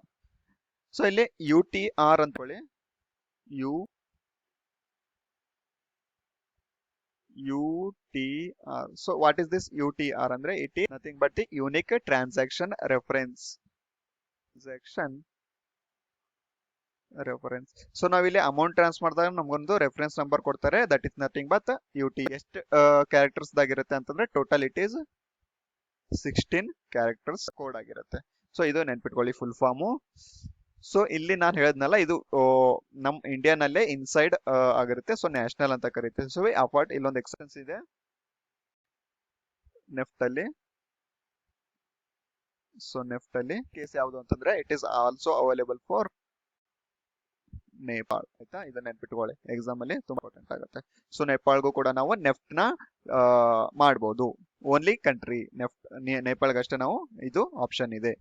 ಸೊ ಇಲ್ಲಿ UTR ಅಂತಕೊಳ್ಳಿ, UTR. So what is this UTR ಅಂದ್ರೆ, it is nothing but the unique transaction reference. So ನಾವಿಲ್ಲಿ ಅಮೌಂಟ್ ಟ್ರಾನ್ಸ್ಫರ್ ಮಾಡಿದಾಗ ನಮಗೊಂದು ರೆಫರೆನ್ಸ್ ನಂಬರ್ ಕೊಡ್ತಾರೆ, that is nothing but UT. ಎಷ್ಟು ಕ್ಯಾರೆಕ್ಟರ್ಸ್ ದಾಗಿರುತ್ತೆ ಅಂತಂದ್ರೆ total it is 16 characters code ಆಗಿರುತ್ತೆ. ಸೊ ಇದು ನೆನ್ಪಿಟ್ಕೊಳ್ಳಿ ಫುಲ್ ಫಾರ್ಮು. ಸೊ ಇಲ್ಲಿ ನಾನು ಹೇಳಿದ್ನಲ್ಲ, ಇದು ನಮ್ ಇಂಡಿಯಾನಲ್ಲೇ ಇನ್ಸೈಡ್ ಆಗಿರುತ್ತೆ. ಸೊ ನ್ಯಾಷನಲ್ ಅಂತ ಕರೀತೀವಿ. ಸೊ ಅಪಾರ್ಟ್ ಇಲ್ಲೊಂದು ಎಕ್ಸ್ಪೆನ್ಸ್ ಇದೆ ನೆಫ್ಟ್ ಅಲ್ಲಿ. ಸೊ ನೆಫ್ಟ್ ಅಲ್ಲಿ ಕೇಸ್ ಯಾವುದು ಅಂತಂದ್ರೆ, it is also available for Nepal. ಆಯ್ತಾ, ಇದನ್ನ ನೆನ್ಪಿಟ್ಕೊಳ್ಳಿ, ಎಕ್ಸಾಮ್ ಅಲ್ಲಿ ತುಂಬಾ ಇಂಪಾರ್ಟೆಂಟ್ ಆಗುತ್ತೆ. ಸೊ ನೇಪಾಳ್ಗೂ ಕೂಡ ನಾವು ನೆಫ್ಟ್ ನ ಮಾಡಬಹುದು. ಓನ್ಲಿ ಕಂಟ್ರಿ ನೆಫ್ಟ್, ನೇಪಾಳ್ಗಷ್ಟೇ ನಾವು ಇದು ಆಪ್ಷನ್ ಇದೆ.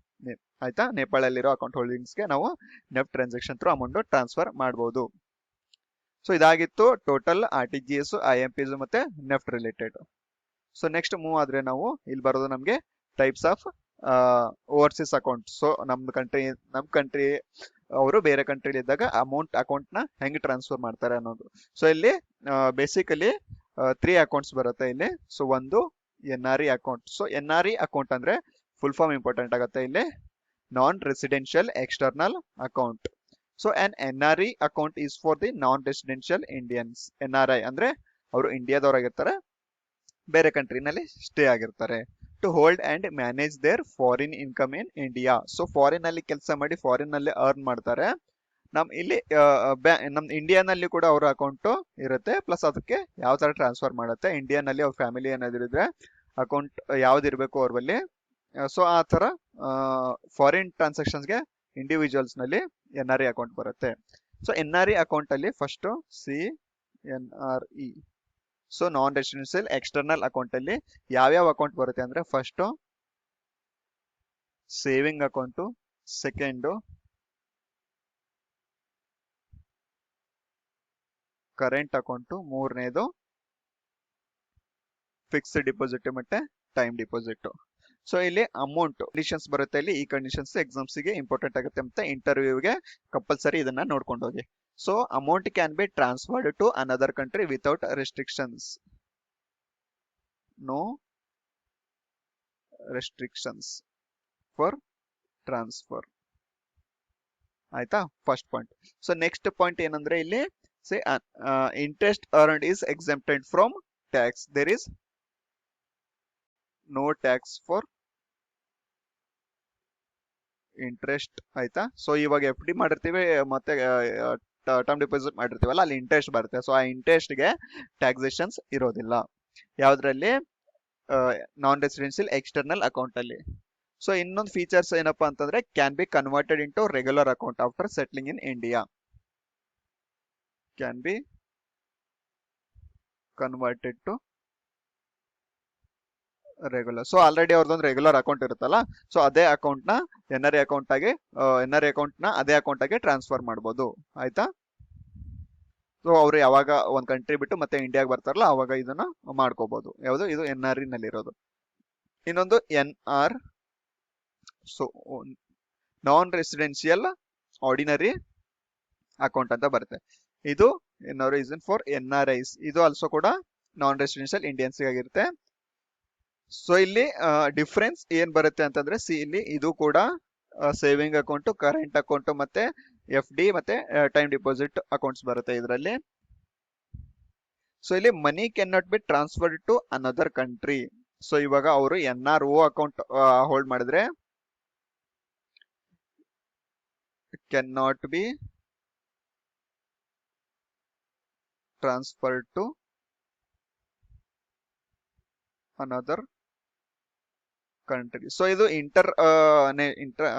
ಆಯ್ತಾ, ನೇಪಾಳಲ್ಲಿರೋ ಅಕೌಂಟ್ ಹೋಲ್ಡಿಂಗ್ಸ್ಗೆ ನಾವು NEFT transaction through amount transfer ಮಾಡಬಹುದು. ಸೊ ಇದಾಗಿತ್ತು ಟೋಟಲ್ RTGS, IMPS ಮತ್ತೆ NEFT related. So next move ಆದ್ರೆ ನಾವು ಇಲ್ಲಿ ಬರೋದು ನಮ್ಗೆ types of overseas account. So ನಮ್ ಕಂಟ್ರಿ ಅವರು ಬೇರೆ ಕಂಟ್ರಿಲಿ ಇದ್ದಾಗ ಅಕೌಂಟ್ ನ ಹೆಂಗ್ ಟ್ರಾನ್ಸ್ಫರ್ ಮಾಡ್ತಾರೆ ಅನ್ನೋದು. ಸೊ ಇಲ್ಲಿ ಬೇಸಿಕಲಿ 3 ಅಕೌಂಟ್ಸ್ ಬರುತ್ತೆ ಇಲ್ಲಿ. ಸೊ ಒಂದು NRE account. So NRE account ಅಂದ್ರೆ ಫುಲ್ ಫಾರ್ಮ್ ಇಂಪಾರ್ಟೆಂಟ್ ಆಗುತ್ತೆ ಇಲ್ಲಿ, non residential external account. So an NRE account is for the non residential Indians. NRI ಅಂದ್ರೆ ಅವರು ಇಂಡಿಯಾದವರಾಗಿರ್ತಾರೆ, ಬೇರೆ ಕಂಟ್ರಿನಲ್ಲಿ ಸ್ಟೇ ಆಗಿರ್ತಾರೆ. To hold and manage their foreign income in India. So foreign ಅಲ್ಲಿ ಕೆಲಸ ಮಾಡಿ ಫಾರಿನ್ ನಲ್ಲಿ ಅರ್ನ್ ಮಾಡ್ತಾರೆ. ನಮ್ ಇಲ್ಲಿ ನಮ್ ಇಂಡಿಯಾನಲ್ಲಿ ಕೂಡ ಅವ್ರ ಅಕೌಂಟ್ ಇರುತ್ತೆ, ಪ್ಲಸ್ ಅದಕ್ಕೆ ಯಾವ ತರ ಟ್ರಾನ್ಸ್ಫರ್ ಮಾಡುತ್ತೆ, ಇಂಡಿಯಾನಲ್ಲಿ ಅವ್ರ ಫ್ಯಾಮಿಲಿ ಏನಾದ್ರು ಇದ್ರೆ ಅಕೌಂಟ್ ಯಾವ್ದಿರ್ಬೇಕು ಅವ್ರ ಬಳಿ. ಸೊ ಆ ತರ ಫಾರಿನ್ ಟ್ರಾನ್ಸಾಕ್ಷನ್ಸ್ಗೆ ಇಂಡಿವಿಜುವಲ್ಸ್ ನಲ್ಲಿ NRE ಅಕೌಂಟ್ ಬರುತ್ತೆ. ಸೊ NRE ಅಕೌಂಟ್ ಅಲ್ಲಿ first CNRE. So non residential external account ಅಲ್ಲಿ ಯಾವ್ಯಾವ ಅಕೌಂಟ್ ಬರುತ್ತೆ ಅಂದ್ರೆ, first saving account, second current account, ಮೂರನೇದು ಫಿಕ್ಸ್ಡ್ ಡಿಪಾಸಿಟ್ ಮತ್ತೆ ಟೈಮ್ ಡಿಪಾಸಿಟ್. ಸೊ ಇಲ್ಲಿ ಅಮೌಂಟ್ ಕಂಡೀಷನ್ಸ್ ಬರುತ್ತೆ. ಇಲ್ಲಿ ಈ ಕಂಡೀಷನ್ಸ್ ಎಕ್ಸಾಮ್ಸ್ ಗೆ ಇಂಪಾರ್ಟೆಂಟ್ ಆಗುತ್ತೆ ಮತ್ತೆ ಇಂಟರ್ವ್ಯೂಗೆ ಕಂಪಲ್ಸರಿ ಇದನ್ನ ನೋಡ್ಕೊಂಡು ಹೋಗಿ. So amount can be transferred to another country without restrictions. No restrictions for transfer. ಆಯ್ತಾ, first point. So next point ಏನಂದ್ರೆ, ಇಲ್ಲಿ say interest earned is exempted from tax. There is no tax for interest ಆಯ್ತಾ. So ಇವಾಗ F D ಮಾಡಿರ್ತೀವಿ ಮತ್ತೆ term deposit ಮಾಡಿರ್ತೀವಲ್ಲ, ಅಲ್ಲಿ interest ಬರುತ್ತೆ. ಸೊ ಆ ಇಂಟ್ರೆಸ್ಟ್ಗೆ ಟ್ಯಾಕ್ಸೇಷನ್ಸ್ ಇರೋದಿಲ್ಲ ಯಾವ್ದ್ರಲ್ಲಿ, ನಾನ್ ರೆಸಿಡೆನ್ಷಿಯಲ್ ಎಕ್ಸ್ಟರ್ನಲ್ ಅಕೌಂಟ್ ಅಲ್ಲಿ. ಸೊ ಇನ್ನೊಂದು ಫೀಚರ್ಸ್ ಏನಪ್ಪಾ ಅಂತಂದ್ರೆ, can be converted into regular account after settling in India. Can be converted to regular. So already ಅವ್ರದ್ದೊಂದು ರೆಗ್ಯುಲರ್ ಅಕೌಂಟ್ ಇರುತ್ತಲ್ಲ, ಸೊ ಅದೇ ಅಕೌಂಟ್ ನ ಎನ್ ಆರ್ ಐ ಅಕೌಂಟ್ ಆಗಿ, account ನ ಅದೇ ಅಕೌಂಟ್ ಆಗಿ ಟ್ರಾನ್ಸ್ಫರ್ ಮಾಡ್ಬೋದು ಆಯ್ತಾ. ಸೊ ಅವ್ರು ಯಾವಾಗ ಒಂದ್ ಕಂಟ್ರಿ ಬಿಟ್ಟು ಮತ್ತೆ ಇಂಡಿಯಾಗೆ ಬರ್ತಾರಲ್ಲ, ಅವಾಗ ಇದನ್ನ ಮಾಡ್ಕೋಬಹುದು. ಯಾವುದು ಇದು ಎನ್ ಆರ್ ಇ ನಲ್ಲಿ ಇರೋದು. ಇನ್ನೊಂದು N R, so non residential ordinary account ಅಂತ ಬರುತ್ತೆ. ಇದು reason for N R Is. ಇದು ಆಲ್ಸೋ ಕೂಡ ನಾನ್ ರೆಸಿಡೆನ್ಷಿಯಲ್ ಇಂಡಿಯನ್ಸ್ ಆಗಿರುತ್ತೆ. ಸೊ ಇಲ್ಲಿ ಡಿಫ್ರೆನ್ಸ್ ಏನ್ ಬರುತ್ತೆ ಅಂತಂದ್ರೆ, ಇಲ್ಲಿ ಇದು ಕೂಡ ಸೇವಿಂಗ್ ಅಕೌಂಟ್, ಕರೆಂಟ್ ಅಕೌಂಟ್ ಮತ್ತೆ ಎಫ್ ಡಿ ಮತ್ತೆ ಟೈಮ್ ಡಿಪಾಸಿಟ್ ಅಕೌಂಟ್ಸ್ ಬರುತ್ತೆ ಇದರಲ್ಲಿ. ಸೊ ಇಲ್ಲಿ money can not be transferred to another country. So ಇವಾಗ ಅವರು N R O account hold ಮಾಡಿದ್ರೆ can not be transferred to another country. So ಇದು inter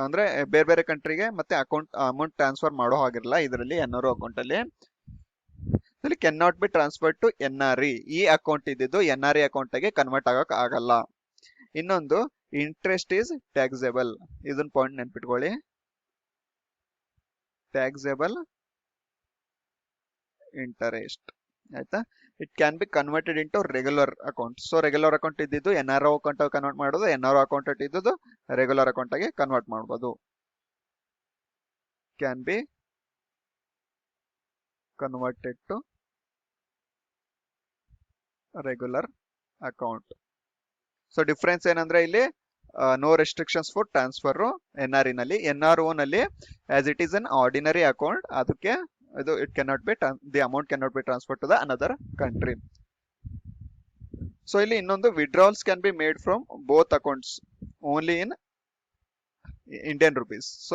ಅಂದ್ರೆ ಬೇರೆ ಬೇರೆ ಕಂಟ್ರಿಗೆ ಮತ್ತೆ ಅಮೌಂಟ್ ಟ್ರಾನ್ಸ್ಫರ್ ಮಾಡೋ ಹಾಗಿರಲ್ಲ ಇದರಲ್ಲಿ ಎನ್ ಆರ್ ಒ ಅಕೌಂಟ್ ಅಲ್ಲಿ. ಇಲ್ಲಿ can not be transfer to N R E. ಈ ಅಕೌಂಟ್ ಇದ್ದಿದ್ದು ಎನ್ ಆರ್ ಇ ಅಕೌಂಟ್ ಗೆ ಕನ್ವರ್ಟ್ ಆಗಕ್ ಆಗಲ್ಲ. ಇನ್ನೊಂದು ಇಂಟ್ರೆಸ್ಟ್ ಈಸ್ ಟ್ಯಾಕ್ಸೇಬಲ್. ಇದನ್ನ ಪಾಯಿಂಟ್ ನೆನ್ಪಿಟ್ಕೊಳ್ಳಿ, ಟ್ಯಾಕ್ಸೇಬಲ್ ಇಂಟರೆಸ್ಟ್ ಆಯ್ತಾ. It can be converted into regular account. So regular account ಇದ್ದಿದ್ದು N R O account convert ಮಾಡೋದು, ಎನ್ ಆರ್ ಒ ಅಕೌಂಟ್ ಇದ್ದಿದ್ದು ರೆಗ್ಯುಲರ್ ಅಕೌಂಟ್ ಆಗಿ ಕನ್ವರ್ಟ್ ಮಾಡ್ಬೋದು. Can be converted to regular account. So difference ಏನಂದ್ರೆ ಇಲ್ಲಿ no restrictions for transfer N R E ನಲ್ಲಿ. N R O ನಲ್ಲಿ as it is an ordinary account, ಅದಕ್ಕೆ ಇದು it cannot be the amount cannot be transfer to the another country. So ಇಲ್ಲಿ ಇನ್ನೊಂದು withdrawals can be made from both accounts only in Indian rupees. So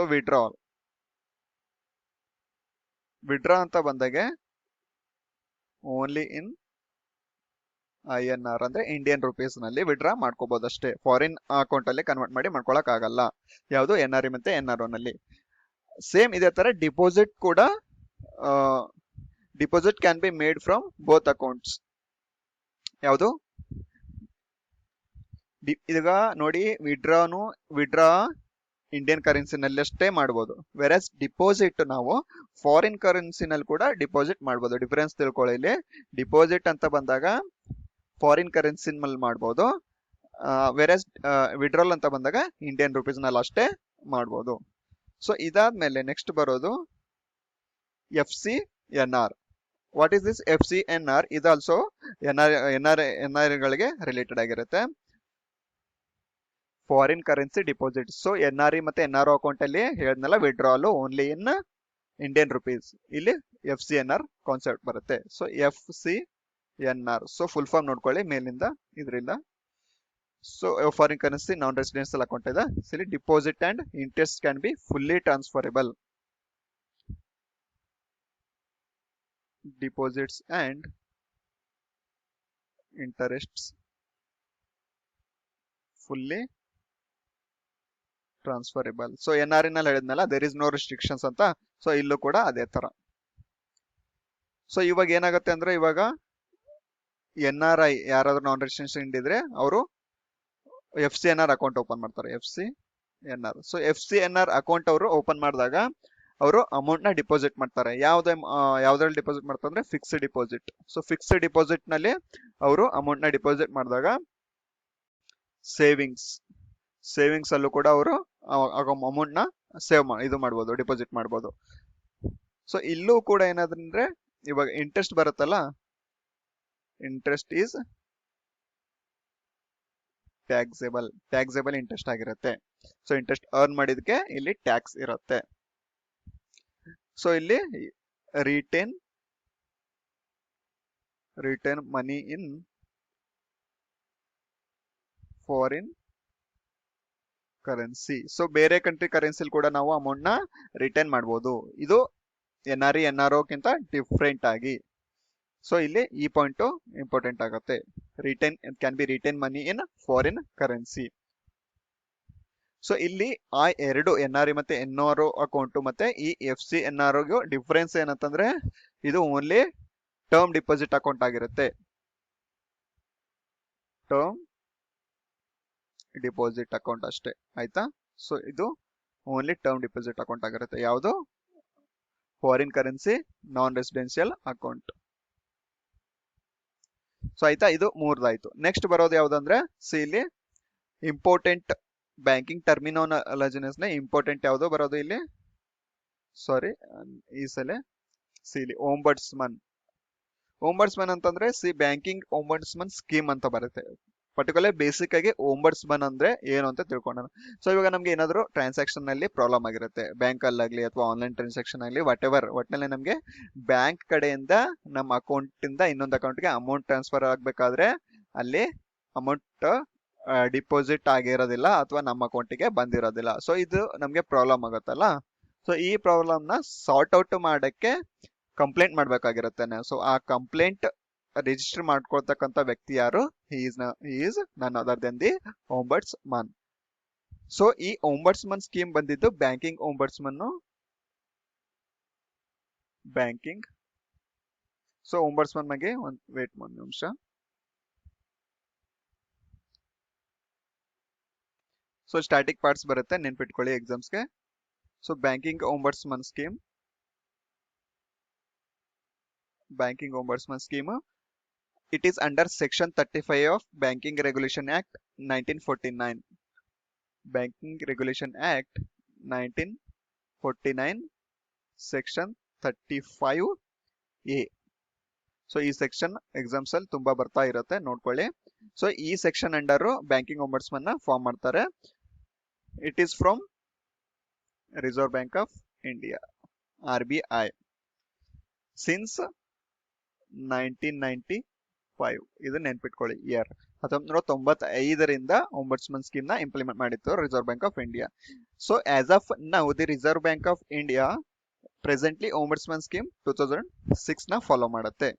withdraw ಅಂತ ಬಂದಾಗೆ only in INR ಅಂದ್ರೆ Indian rupees ನಲ್ಲಿ withdraw ಮಾಡ್ಕೋಬಹುದು ಅಷ್ಟೇ. Foreign account ಅಲ್ಲಿ convert ಮಾಡಿ ಮಾಡ್ಕೊಳಕ್ ಆಗಲ್ಲ, ಯಾವುದು ಎನ್ ಆರ್ ಇ ಮತ್ತೆ ಎನ್ ಆರ್ ಒ ನಲ್ಲಿ. ಸೇಮ್ ಇದೇ ತರ ಡಿಪಾಸಿಟ್ ಕೂಡ, deposit can be made from both accounts. ಯಾವುದು ಈಗ ನೋಡಿ, ವಿಡ್ರಾ ಇಂಡಿಯನ್ ಕರೆನ್ಸಿನಲ್ಲಿ ಅಷ್ಟೇ ಮಾಡ್ಬೋದು. ವೆರಸ್ ಡಿಪಾಸಿಟ್ ನಾವು ಫಾರಿನ್ ಕರೆನ್ಸಿನಲ್ಲಿ ಕೂಡ ಡಿಪಾಸಿಟ್ ಮಾಡ್ಬೋದು. ಡಿಫರೆನ್ಸ್ ತಿಳ್ಕೊಳ್ಳಿ ಇಲ್ಲಿ. ಡಿಪಾಸಿಟ್ ಅಂತ ಬಂದಾಗ ಫಾರಿನ್ ಕರೆನ್ಸಿ ನಲ್ಲಿ ಮಾಡ್ಬೋದು, ವೆರಸ್ ವಿಡ್ರಾಲ್ ಅಂತ ಬಂದಾಗ ಇಂಡಿಯನ್ ರುಪೀಸ್ ನಲ್ಲಿ ಅಷ್ಟೇ ಮಾಡ್ಬೋದು. ಸೊ ಇದಾದ್ಮೇಲೆ ನೆಕ್ಸ್ಟ್ ಬರೋದು F C N R. What is this F C N R? ಇದು ಆಲ್ಸೋ ಎನ್ ಆರ್ ಗಳಿಗೆ ರಿಲೇಟೆಡ್ ಆಗಿರುತ್ತೆ. Foreign currency deposit. So N R E ಮತ್ತೆ ಎನ್ ಆರ್ ಒ ಅಕೌಂಟ್ ಅಲ್ಲಿ ಹೇಳಿದ್ನಲ್ಲ, withdrawal only in Indian rupees. ಇಲ್ಲಿ F C N R concept ಬರುತ್ತೆ. So F C N R, so full form ನೋಡ್ಕೊಳ್ಳಿ ಮೇಲಿಂದ ಇದರಿಂದ. So foreign currency non residential account ಇದೆ. ಇಲ್ಲಿ deposit and interest can be fully transferable. Deposits and interests fully transferable. So N R ನಲ್ಲಿ ಹೇಳಿದ್ನಲ್ಲ, there is no restrictions ಅಂತ. So ಇಲ್ಲೂ ಕೂಡ ಅದೇ ತರ. ಸೊ ಇವಾಗ ಏನಾಗುತ್ತೆ ಅಂದ್ರೆ, ಇವಾಗ ಎನ್ ಆರ್ ಐ ಯಾರಾದ್ರೂ ನಾನ್ ರೆಸಿಡೆನ್ಷಿಯಲ್ ಇದ್ರೆ ಅವರು F C N R account open ಮಾಡ್ತಾರೆ. F C N R. So F C N R account ಅವರು ಓಪನ್ ಮಾಡಿದಾಗ ಅವರು ಅಮೌಂಟ್ ನ ಡಿಪಾಸಿಟ್ ಮಾಡ್ತಾರೆ. ಯಾವ್ದ್ರಲ್ಲಿ ಡಿಪಾಸಿಟ್ ಮಾಡ್ತಾರೆ ಅಂದ್ರೆ fixed deposit. So fixed deposit ನಲ್ಲಿ ಅವರು ಅಮೌಂಟ್ ನ ಡಿಪಾಸಿಟ್ ಮಾಡಿದಾಗ ಸೇವಿಂಗ್ಸ್ ಅಲ್ಲೂ ಕೂಡ ಅವರು ಅಮೌಂಟ್ ನ ಇದು ಮಾಡ್ಬೋದು, ಡಿಪಾಸಿಟ್ ಮಾಡ್ಬೋದು. ಸೊ ಇಲ್ಲೂ ಕೂಡ ಏನಾದ್ರೆ, ಇವಾಗ ಇಂಟ್ರೆಸ್ಟ್ ಬರುತ್ತಲ್ಲ, ಇಂಟ್ರೆಸ್ಟ್ ಈಸ್ ಟ್ಯಾಕ್ಸೇಬಲ್ ಇಂಟ್ರೆಸ್ಟ್ ಆಗಿರುತ್ತೆ. ಸೊ ಇಂಟ್ರೆಸ್ಟ್ ಅರ್ನ್ ಮಾಡಿದಕ್ಕೆ ಇಲ್ಲಿ ಟ್ಯಾಕ್ಸ್ ಇರುತ್ತೆ. ಸೊ ಇಲ್ಲಿ ರಿಟೇನ್ ಮನಿ ಇನ್ ಫಾರಿನ್ ಕರೆನ್ಸಿ. ಸೊ ಬೇರೆ ಕಂಟ್ರಿ ಕರೆನ್ಸಿಲ್ ಕೂಡ ನಾವು ಅಮೌಂಟ್ ನ ರಿಟರ್ನ್ ಮಾಡ್ಬೋದು. ಇದು NRE NRO ಗಿಂತ ಡಿಫ್ರೆಂಟ್ ಆಗಿ. ಸೊ ಇಲ್ಲಿ ಈ ಪಾಯಿಂಟ್ ಇಂಪಾರ್ಟೆಂಟ್ ಆಗುತ್ತೆ. Return can be return money in foreign currency. So ಇಲ್ಲಿ ಆ ಎರಡು NRE ಮತ್ತೆ NRO ಅಕೌಂಟ್ ಮತ್ತೆ ಈ FC NRO ಡಿಫ್ರೆನ್ಸ್ ಏನಂತಂದ್ರೆ ಇದು ಓನ್ಲಿ ಟರ್ಮ್ ಡಿಪಾಸಿಟ್ ಅಕೌಂಟ್ ಆಗಿರುತ್ತೆ. ಟರ್ಮ್ ಡಿಪಾಸಿಟ್ ಅಕೌಂಟ್ ಅಷ್ಟೇ, ಆಯ್ತಾ. ಸೊ ಇದು ಓನ್ಲಿ ಟರ್ಮ್ ಡಿಪಾಸಿಟ್ ಅಕೌಂಟ್ ಆಗಿರುತ್ತೆ. ಯಾವುದು? Foreign currency non residential account. So ಆಯ್ತಾ, ಇದು ಮೂರ್ದಾಯ್ತು. ನೆಕ್ಸ್ಟ್ ಬರೋದು ಯಾವ್ದಂದ್ರೆ ಇಲ್ಲಿ ಇಂಪಾರ್ಟೆಂಟ್ ಬ್ಯಾಂಕಿಂಗ್ ಟರ್ಮಿನಾಲಜಿನ ಇಂಪಾರ್ಟೆಂಟ್ ಯಾವ್ದು ಬರೋದು ಇಲ್ಲಿ, ಸಾರಿ ಈ ಸಲ ಇಲ್ಲಿ ಓಂಬಡ್ಸ್ಮನ್. ಓಂಬಡ್ಸ್ಮನ್ ಅಂತಂದ್ರೆ ಬ್ಯಾಂಕಿಂಗ್ ಓಂಬಡ್ಸ್ಮನ್ ಸ್ಕೀಮ್ ಅಂತ ಬರುತ್ತೆ. ಪರ್ಟಿಕ್ಯುಲರ್ ಬೇಸಿಕ್ ಆಗಿ ಓಂಬಡ್ಸ್ಮನ್ ಅಂದ್ರೆ ಏನು ಅಂತ ತಿಳ್ಕೊಂಡ. ಸೊ ಇವಾಗ ನಮ್ಗೆ ಏನಾದ್ರು ಟ್ರಾನ್ಸಾಕ್ಷನ್ ನಲ್ಲಿ ಪ್ರಾಬ್ಲಮ್ ಆಗಿರುತ್ತೆ, ಬ್ಯಾಂಕ್ ಅಲ್ಲಾಗ್ಲಿ ಅಥವಾ ಆನ್ಲೈನ್ ಟ್ರಾನ್ಸಾಕ್ಷನ್ ಆಗಲಿ, ವಾಟ್ ಎವರ್, ಒಟ್ಟಿನಲ್ಲಿ ನಮ್ಗೆ ಬ್ಯಾಂಕ್ ಕಡೆಯಿಂದ ನಮ್ಮ ಅಕೌಂಟ್ ಇಂದ ಇನ್ನೊಂದು ಅಕೌಂಟ್ಗೆ ಅಮೌಂಟ್ ಟ್ರಾನ್ಸ್ಫರ್ ಆಗ್ಬೇಕಾದ್ರೆ ಅಲ್ಲಿ ಅಮೌಂಟ್ ಡಿಪಾಸಿಟ್ ಆಗಿರೋದಿಲ್ಲ ಅಥವಾ ನಮ್ಮ ಅಕೌಂಟಿಗೆ ಬಂದಿರೋದಿಲ್ಲ. ಸೊ ಇದು ನಮ್ಗೆ ಪ್ರಾಬ್ಲಮ್ ಆಗುತ್ತಲ್ಲ. ಸೊ ಈ ಪ್ರಾಬ್ಲಮ್ ನ ಸಾರ್ಟ್ ಔಟ್ ಮಾಡಕ್ಕೆ ಕಂಪ್ಲೇಂಟ್ ಮಾಡ್ಬೇಕಾಗಿರುತ್ತೆ. ಸೊ ಆ ಕಂಪ್ಲೇಂಟ್ ರಿಜಿಸ್ಟರ್ ಮಾಡ್ಕೊಳ್ತಕ್ಕಂತ ವ್ಯಕ್ತಿ ಯಾರು? he is none other than the ombudsman. So ಈ ombudsman ಸ್ಕೀಮ್ ಬಂದಿದ್ದು banking ombudsman. Banking. So ombudsman ಬಗ್ಗೆ ವೇಟ್ ಒಂದು ನಿಮಿಷ. ಸೊ ಸ್ಟಾಟಿಕ್ ಪಾರ್ಟ್ಸ್ ಬರುತ್ತೆ, ನೆನ್ಪಿಟ್ಕೊಳ್ಳಿ ಎಕ್ಸಾಮ್ಸ್ಗೆ. So banking ombudsman scheme, banking ombudsman scheme, it is under section 35 of Banking Regulation Act 1949. Banking Regulation Act 1949 section 35A. So ಈ section exams ಅಲ್ಲಿ ತುಂಬಾ ಬರ್ತಾ ಇರುತ್ತೆ, ನೋಡ್ಕೊಳ್ಳಿ. ಸೊ ಈ ಸೆಕ್ಷನ್ ಅಂಡರ್ ಬ್ಯಾಂಕಿಂಗ್ ombudsman ನ ಫಾರ್ಮ್ ಮಾಡ್ತಾರೆ. It is from reserve bank of India, RBI, since 1995. ಇದು ನೆನ್ಪಿಟ್ಕೊಳ್ಳಿ, ಇಯರ್ 1995ರಿಂದ ombudsman ಸ್ಕೀಮ್ ನ ಇಂಪ್ಲಿಮೆಂಟ್ ಮಾಡಿತ್ತು reserve bank of India. So as of now the reserve bank of India presently ombudsman scheme 2006 ನ follow ಮಾಡುತ್ತೆ.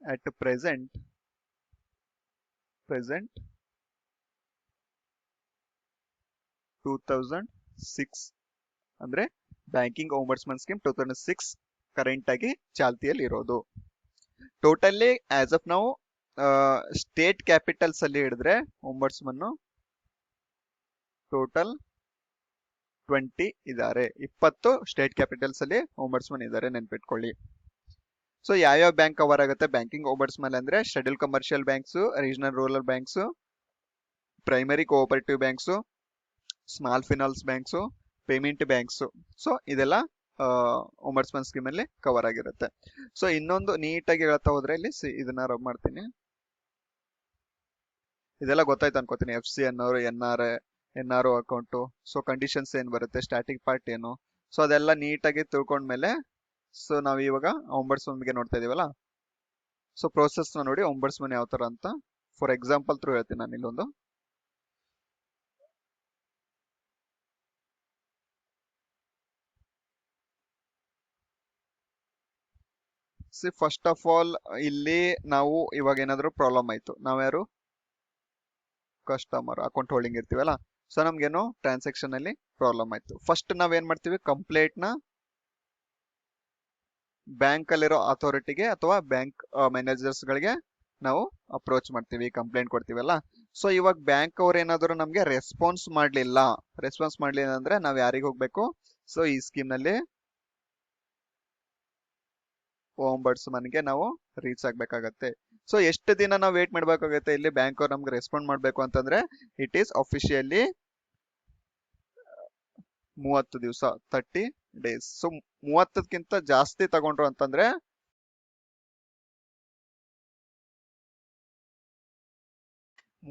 At present 2006 ಅಂದ್ರೆ banking ombudsman scheme 2006 current ಆಗಿ ಚಾಲ್ತಿಯಲ್ಲಿ ಇರೋದು. ಟೋಟಲಿ ಆಸ್ ಆಫ್ ನಾವು ಸ್ಟೇಟ್ ಕ್ಯಾಪಿಟಲ್ಸ್ ಅಲ್ಲಿ ಹಿಡಿದ್ರೆ ombudsman ಟೋಟಲ್ 20 ಇದ್ದಾರೆ. 20 ಸ್ಟೇಟ್ ಕ್ಯಾಪಿಟಲ್ಸ್ ಅಲ್ಲಿ ombudsman ಇದ್ದಾರೆ, ನೆನ್ಪಿಟ್ಕೊಳ್ಳಿ. ಸೊ ಯಾವ್ಯಾವ ಬ್ಯಾಂಕ್ ಕವರ್ ಆಗುತ್ತೆ ಬ್ಯಾಂಕಿಂಗ್ ombudsman ಅಂದ್ರೆ? Schedule commercial banks, regional rural banks, primary cooperative banks, small finance banks, payment banks. So ಇದೆಲ್ಲ ombudsman ಸ್ಕೀಮ್ ಅಲ್ಲಿ ಕವರ್ ಆಗಿರುತ್ತೆ. ಸೊ ಇನ್ನೊಂದು ನೀಟಾಗಿ ಹೇಳ್ತಾ ಹೋದ್ರೆ ಇಲ್ಲಿ ಇದನ್ನ ರಬ್ ಮಾಡ್ತೀನಿ. ಇದೆಲ್ಲ ಗೊತ್ತಾಯ್ತು ಅನ್ಕೋತೀನಿ. FC ಅನ್ನೋರು NRO ಅಕೌಂಟು, ಸೊ ಕಂಡೀಷನ್ಸ್ ಏನ್ ಬರುತ್ತೆ, ಸ್ಟಾಟಿಕ್ ಪಾರ್ಟ್ ಏನು, ಸೊ ಅದೆಲ್ಲ ನೀಟಾಗಿ ತಿಳ್ಕೊಂಡ್ಮೇಲೆ ಸೊ ನಾವ್ ಇವಾಗ ombudsman ಬಗ್ಗೆ ನೋಡ್ತಾ ಇದೀವಲ್ಲ. ಸೊ ಪ್ರೋಸೆಸ್ ನ ನೋಡಿ ombudsman ಯಾವ ತರ ಅಂತ ಫಾರ್ ಎಕ್ಸಾಂಪಲ್ ಥ್ರೂ ಹೇಳ್ತೀನಿ ನಾನು ಇಲ್ಲೊಂದು. ಫಸ್ಟ್ ಆಫ್ ಆಲ್ ಇಲ್ಲಿ ನಾವು ಇವಾಗ ಏನಾದ್ರು ಪ್ರಾಬ್ಲಮ್ ಆಯ್ತು, ನಾವ್ಯಾರು ಕಸ್ಟಮರ್ ಅಕೌಂಟ್ ಹೋಲ್ಡಿಂಗ್ ಇರ್ತೀವಲ್ಲ. ಸೊ ನಮ್ಗೇನು ಟ್ರಾನ್ಸಾಕ್ಷನ್ ಅಲ್ಲಿ ಪ್ರಾಬ್ಲಮ್ ಆಯ್ತು. ಫಸ್ಟ್ ನಾವೇನ್ ಮಾಡ್ತೀವಿ, ಕಂಪ್ಲೇಂಟ್ ನ ಬ್ಯಾಂಕ್ ಅಲ್ಲಿರೋ ಅಥಾರಿಟಿಗೆ ಅಥವಾ ಬ್ಯಾಂಕ್ ಮ್ಯಾನೇಜರ್ಸ್ ಗಳಿಗೆ ನಾವು ಅಪ್ರೋಚ್ ಮಾಡ್ತೀವಿ, ಕಂಪ್ಲೇಂಟ್ ಕೊಡ್ತೀವಲ್ಲ. ಸೊ ಇವಾಗ ಬ್ಯಾಂಕ್ ಅವ್ರು ಏನಾದ್ರು ನಮ್ಗೆ ರೆಸ್ಪಾನ್ಸ್ ಮಾಡ್ಲಿಲ್ಲ ಅಂದ್ರೆ ನಾವ್ ಯಾರಿಗೆ ಹೋಗ್ಬೇಕು? ಸೊ ಈ ಸ್ಕೀಮ್ ನಲ್ಲಿ ombudsman ಗೆ ನಾವು ರೀಚ್ ಆಗ್ಬೇಕಾಗತ್ತೆ. ಸೊ ಎಷ್ಟು ದಿನ ನಾವು ವೇಟ್ ಮಾಡ್ಬೇಕಾಗತ್ತೆ ಇಲ್ಲಿ ಬ್ಯಾಂಕ್ ಅವ್ರು ನಮ್ಗೆ ರೆಸ್ಪಾಂಡ್ ಮಾಡ್ಬೇಕು ಅಂತಂದ್ರೆ? ಇಟ್ ಈಸ್ ಅಫಿಷಿಯಲಿ 30 ದಿವಸ, 30 days. ಸೊ 30ಕ್ಕಿಂತ ಜಾಸ್ತಿ ತಗೊಂಡ್ರು ಅಂತಂದ್ರೆ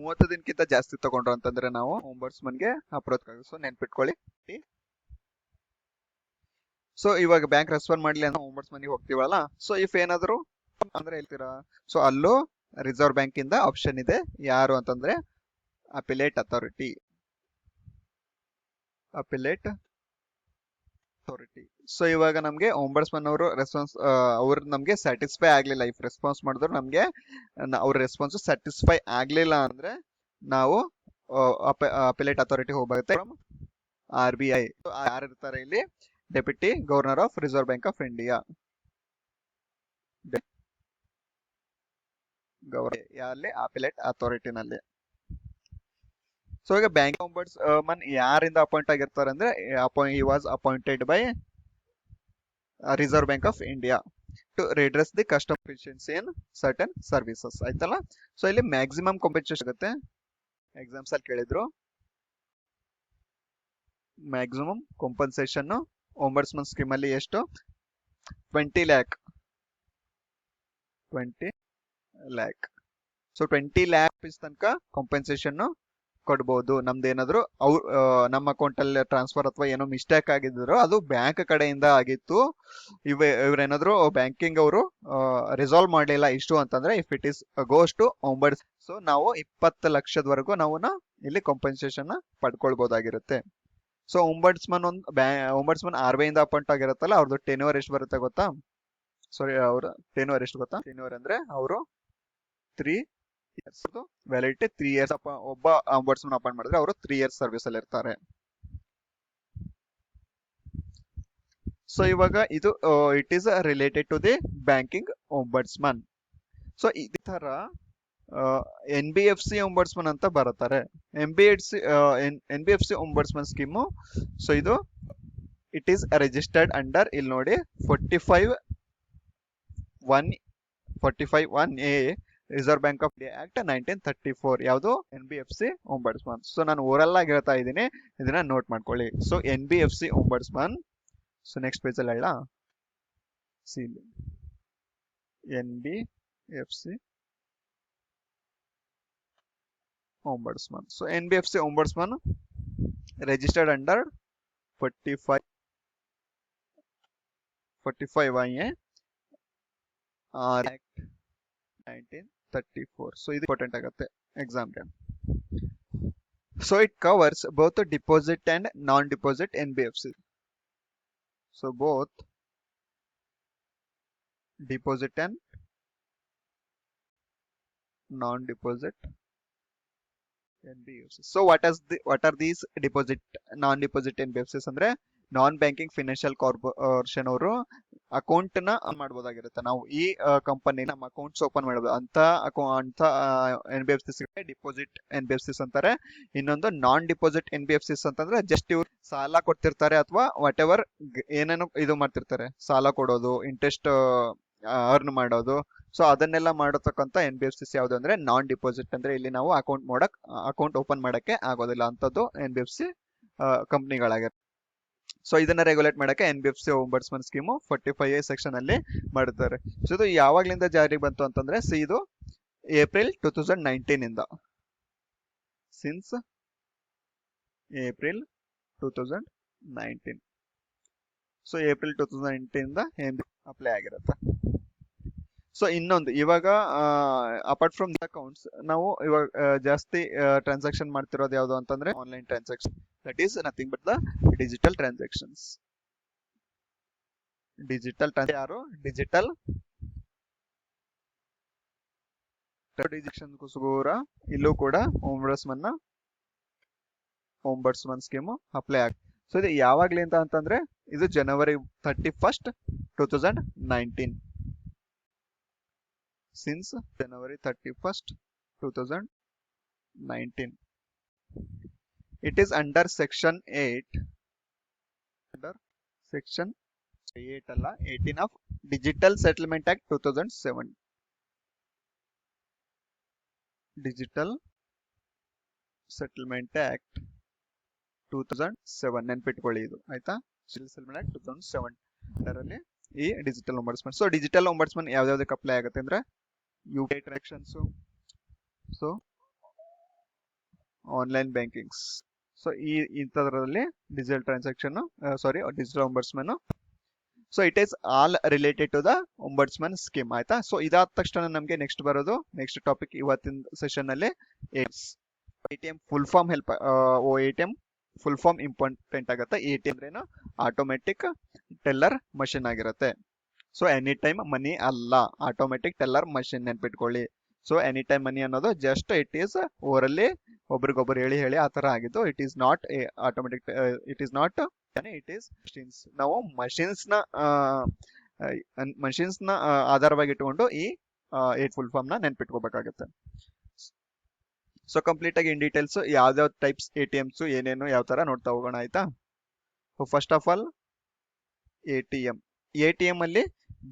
30 ದಿನಕ್ಕಿಂತ ಜಾಸ್ತಿ ತಗೊಂಡ್ರು ಅಂತಂದ್ರೆ ನಾವು ombudsman ಗೆ ಅಪ್ರೋಚ್ ಆಗುತ್ತೆ. ಸೊ ನೆನ್ಪಿಟ್ಕೊಳ್ಳಿ. ಸೊ ಇವಾಗ ಬ್ಯಾಂಕ್ ರೆಸ್ಪಾಂಡ್ ಮಾಡ್ಲಿ ಅಂತ ombudsman ಗೆ ಹೋಗ್ತೀವಲ್ಲ. ಸೊ ಇಫ್ ಏನಾದ್ರು ಅಂದ್ರೆ ಹೇಳ್ತೀರಾ, ಸೊ ಅಲ್ಲೂ ರಿಸರ್ವ್ ಬ್ಯಾಂಕ್ ಇಂದ ಆಪ್ಷನ್ ಇದೆ, ಯಾರು ಅಂತಂದ್ರೆ appellate authority. Appellate authority. So ಇವಾಗ ನಮಗೆ ಒಂಬಡ್ಸ್ಮನ್ ಅವರು ರೆಸ್ಪಾನ್ಸ್ ಅವ್ರು ನಮಗೆ ಸ್ಯಾಟಿಸ್ಫೈ ಆಗ್ಲಿಲ್ಲ, ಇಫ್ ರೆಸ್ಪಾನ್ಸ್ ಮಾಡಿದ್ರು ನಮಗೆ ಅವ್ರ ರೆಸ್ಪಾನ್ಸ್ ಸ್ಯಾಟಿಸ್ಫೈ ಆಗ್ಲಿಲ್ಲ ಅಂದ್ರೆ ನಾವು ಅಪಿಲೇಟ್ ಅಥಾರಿಟಿ ಹೋಗ್ಬರುತ್ತೆ. ಆರ್ ಬಿ ಐ ಯಾರು ಇರ್ತಾರೆ ಇಲ್ಲಿ? Deputy governor of Reserve bank of India. ಯಾರಲ್ಲಿ? ಅಪಿಲೇಟ್ ಅಥಾರಿಟಿನಲ್ಲಿ. ಸೊ ಈಗ ಬ್ಯಾಂಕ್ ಒಂಬಡ್ಸ್ಮನ್ ಯಾರಿಂದ ಅಪಾಯಿಂಟ್ ಆಗಿರ್ತಾರೆ ಅಂದ್ರೆ he was appointed by Reserve bank of India to redress the custom efficiency in certain services. ಆಯ್ತಲ್ಲ. ಸೊ ಇಲ್ಲಿ ಮ್ಯಾಕ್ಸಿಮಮ್ ಕಾಂಪೆನ್ಸೇಷನ್ ಆಗುತ್ತೆ. Exams ಅಲ್ಲಿ ಕೇಳಿದ್ರು ಮ್ಯಾಕ್ಸಿಮಮ್ ಕಾಂಪನ್ಸೇಷನ್ ಒಂಬಡ್ಸ್ಮನ್ ಸ್ಕೀಮ್ ಅಲ್ಲಿ ಎಷ್ಟು? 20 lakh. 20 lakh. So 20 lakh rupees ತನಕ ಕಾಂಪನ್ಸೇಷನ್ ಕೊಡ್ಬೋದು. ನಮ್ದೇನಾದ್ರು ಅವ್ರು ನಮ್ಮ ಅಕೌಂಟ್ ಅಲ್ಲಿ ಟ್ರಾನ್ಸ್ಫರ್ ಅಥವಾ ಏನೋ ಮಿಸ್ಟೇಕ್ ಆಗಿದ್ರು ಅದು ಬ್ಯಾಂಕ್ ಕಡೆಯಿಂದ ಆಗಿತ್ತು, ಇವ್ರೇನಾದ್ರು ಬ್ಯಾಂಕಿಂಗ್ ಅವರು ರಿಸಾಲ್ವ್ ಮಾಡಲಿಲ್ಲ ಇಷ್ಟು ಅಂತಂದ್ರೆ, if it is goes to ombuds, so ನಾವು 20 ಲಕ್ಷದವರೆಗೂ ನಾವು ಇಲ್ಲಿ ಕಾಂಪನ್ಸೇಷನ್ ಪಡ್ಕೊಳ್ಬಹುದಾಗಿರುತ್ತೆ. ಸೊ ಒಂಬಡ್ಸ್ಮನ್ ಆರ್ ಬಿ ಇಂದ ಅಪಾಯಿಂಟ್ ಆಗಿರುತ್ತಲ್ಲ, ಅವ್ರದ್ದು ಟೆನ್ಯೂರ್ ಎಷ್ಟು ಬರುತ್ತೆ ಗೊತ್ತಾ? ಸಾರಿ, ಅವ್ರ ಟೆನ್ಯೂರ್ ಎಷ್ಟು ಗೊತ್ತಾ? ಟೆನ್ಯೂರ್ ಅಂದ್ರೆ ಅವರು 3 years ವ್ಯಾಲಿಡಿಟಿ 3 years. ಒಬ್ಬ ಒಂಬಡ್ಸ್ಮನ್ ಅಪಾಯಿಂಟ್ ಮಾಡಿದ್ರೆ ಅವರು 3 years ಸರ್ವಿಸ್ ಅಲ್ಲಿ ಇರ್ತಾರೆ. ಸೊ ಇವಾಗ ಇದು it is related to the banking ombudsman. So ಇದೇ ತರ NBFC ಒಂಬಡ್ಸ್ಮನ್ ಅಂತ ಬರುತ್ತಾರೆ. NBFC ombudsman scheme. ಸೊ ಇದು ಇಟ್ ಈಸ್ ರಿಜಿಸ್ಟರ್ಡ್ ಅಂಡರ್, ಇಲ್ಲಿ ನೋಡಿ 45(1)(a) reserve bank of India act 1934. ಯಾವುದು? NBFC ombudsman. ಸೊ ನಾನು ಓರಲ್ ಆಗಿ ಹೇಳ್ತಾ ಇದ್ದೀನಿ, ಇದನ್ನ ನೋಟ್ ಮಾಡ್ಕೊಳ್ಳಿ. So NBFC ombudsman. So next page ಅಲ್ಲಿ ಹೇಳ NBFC ombudsman. So NBFC ombudsman registered under 45(1)(a) Act 1934. So ಇದು ಇಂಪಾರ್ಟೆಂಟ್ ಆಗುತ್ತೆ ಎಕ್ಸಾಮ್ಗೆ. So it covers both deposit and non-deposit NBFC. So both deposit and non-deposit NBFC. So what are these deposit non-deposit NBFCs ಅಂದ್ರೆ ನಾನ್ banking financial corporation ಅವರು account ನ ಮಾಡಬಹುದಾಗಿರುತ್ತೆ. ನಾವು ಈ company ನಮ್ಮ accounts open ಮಾಡಬಹುದು ಅಂತ NBFCs ಡಿಪಾಸಿಟ್ NBFCs ಅಂತಾರೆ. ಇನ್ನೊಂದು ನಾನ್ ಡಿಪಾಸಿಟ್ NBFCs ಅಂತಂದ್ರೆ ಜಸ್ಟ್ ಇವ್ರು ಸಾಲ ಕೊಡ್ತಿರ್ತಾರೆ ಅಥವಾ ವಾಟ್ ಎವರ್ ಏನೇನು ಇದು ಮಾಡ್ತಿರ್ತಾರೆ, ಸಾಲ ಕೊಡೋದು, ಇಂಟ್ರೆಸ್ಟ್ ಅರ್ನ್ ಮಾಡೋದು. ಸೊ ಅದನ್ನೆಲ್ಲ ಮಾಡತಕ್ಕಂತ NBFCs ಯಾವ್ದು ಅಂದ್ರೆ ನಾನ್ ಡಿಪಾಸಿಟ್. ಅಂದ್ರೆ ಇಲ್ಲಿ ನಾವು ಅಕೌಂಟ್ ಓಪನ್ ಮಾಡಕ್ಕೆ ಆಗೋದಿಲ್ಲ ಅಂತದ್ದು NBFC ಕಂಪ್ನಿಗಳಾಗಿರುತ್ತೆ. ಸೊ ಇದನ್ನ ರೆಗ್ಯುಲೇಟ್ ಮಾಡಕ್ಕೆ NBFC ombudsman scheme 45A section ಅಲ್ಲಿ ಮಾಡುತ್ತಾರೆ. ಸೊ ಇದು ಯಾವಾಗ್ಲಿಂದ ಜಾರಿಗೆ ಬಂತು ಅಂತಂದ್ರೆ ಇದು ಏಪ್ರಿಲ್ 2019 ಇಂದ. Since April 2019. ಸೊ ಏಪ್ರಿಲ್ 2019 ಇಂದ ಅಪ್ಲೈ ಆಗಿರುತ್ತೆ. ಸೊ ಇನ್ನೊಂದು, ಇವಾಗ ಅಪಾರ್ಟ್ ಫ್ರಮ್ ದ ಅಕೌಂಟ್ಸ್ ನಾವು ಇವಾಗ ಜಾಸ್ತಿ ಟ್ರಾನ್ಸಾಕ್ಷನ್ ಮಾಡ್ತಿರೋದು ಯಾವುದು ಅಂತಂದ್ರೆ online transaction. That is nothing but the digital transactions. ಯಾರು? ಡಿಜಿಟಲ್ ಟ್ರಾನ್ಸಾಕ್ಷನ್ಗೋಸ್ಕರ ಇಲ್ಲೂ ಕೂಡ ಒಂಬಡ್ಸ್ಮನ್ ಸ್ಕೀಮು ಅಪ್ಲೈ ಆಗುತ್ತೆ. ಸೊ ಇದು ಯಾವಾಗ್ಲಿಂದ ಅಂತಂದ್ರೆ ಇದು January 31st, 2019. Since January 31st, 2019. It is under Section 8. Under Section 8 ಅಲ್ಲ 18 of Digital Settlement Act 2007. Digital Settlement Act 2007 ನೆನ್ಪಿಟ್ಕೊಳ್ಳಿ ಇದು, ಆಯ್ತಾ? Digital Settlement Act 2007 ಅದರಲ್ಲಿ ಈ digital ombudsman. So digital ombudsman ಯಾವ್ದಾವ್ದಕ್ಕೆ ಅಪ್ಲೈ ಆಗುತ್ತೆ ಅಂದ್ರೆ UPI transactions, so online bankings. So ಇಂಥದ್ರಲ್ಲಿ digital transaction digital ombudsman. So it is all related to the ombudsman scheme, ಆಯ್ತಾ? ಸೊ ಇದಾದ ತಕ್ಷಣ ನಮಗೆ ನೆಕ್ಸ್ಟ್ ಬರೋದು ನೆಕ್ಸ್ಟ್ ಟಾಪಿಕ್ ಇವತ್ತಿನ ಸೆಷನ್ ಅಲ್ಲಿ ATM full form help ATM full form important ಆಗುತ್ತೆ. A T ಅಂದ್ರೇನು ಆಟೋಮೆಟಿಕ್ ಟೆಲ್ಲರ್ ಮಷಿನ್ ಆಗಿರುತ್ತೆ. ಸೊ ಎನಿ ಟೈಮ್ ಮನಿ ಅಲ್ಲ, ಆಟೋಮೆಟಿಕ್ ಟೆಲ್ಲರ್ ಮಷಿನ್ ನೆನ್ಪಿಟ್ಕೊಳ್ಳಿ. ಸೊ ಎನಿ ಟೈಮ್ ಮನಿ ಅನ್ನೋದು ಜಸ್ಟ್ ಇಟ್ ಈಸ್ ಓವರಲ್ಲಿ ಒಬ್ರಿಗೊಬ್ರು ಹೇಳಿ ಹೇಳಿ ಆ ತರ ಆಗಿದ್ದು. It is not automatic, it is not, it is machines. ನಾವು ಮಷಿನ್ಸ್ ನ ಆಧಾರವಾಗಿ ಇಟ್ಕೊಂಡು ಈ ಏಟ್ ಫುಲ್ ಫಾರ್ಮ್ ನ ನೆನ್ಪಿಟ್ಕೋಬೇಕಾಗುತ್ತೆ. ಸೊ ಕಂಪ್ಲೀಟ್ ಆಗಿ ಇನ್ ಡೀಟೇಲ್ಸ್ ಯಾವ್ಯಾವ ಟೈಪ್ಸ್ ಎ ಟಿ ಎಮ್ಸ್ ಏನೇನು ಯಾವ ತರ ನೋಡ್ತಾ ಹೋಗೋಣ, ಆಯ್ತಾ. First of all A T M. A T M ಅಲ್ಲಿ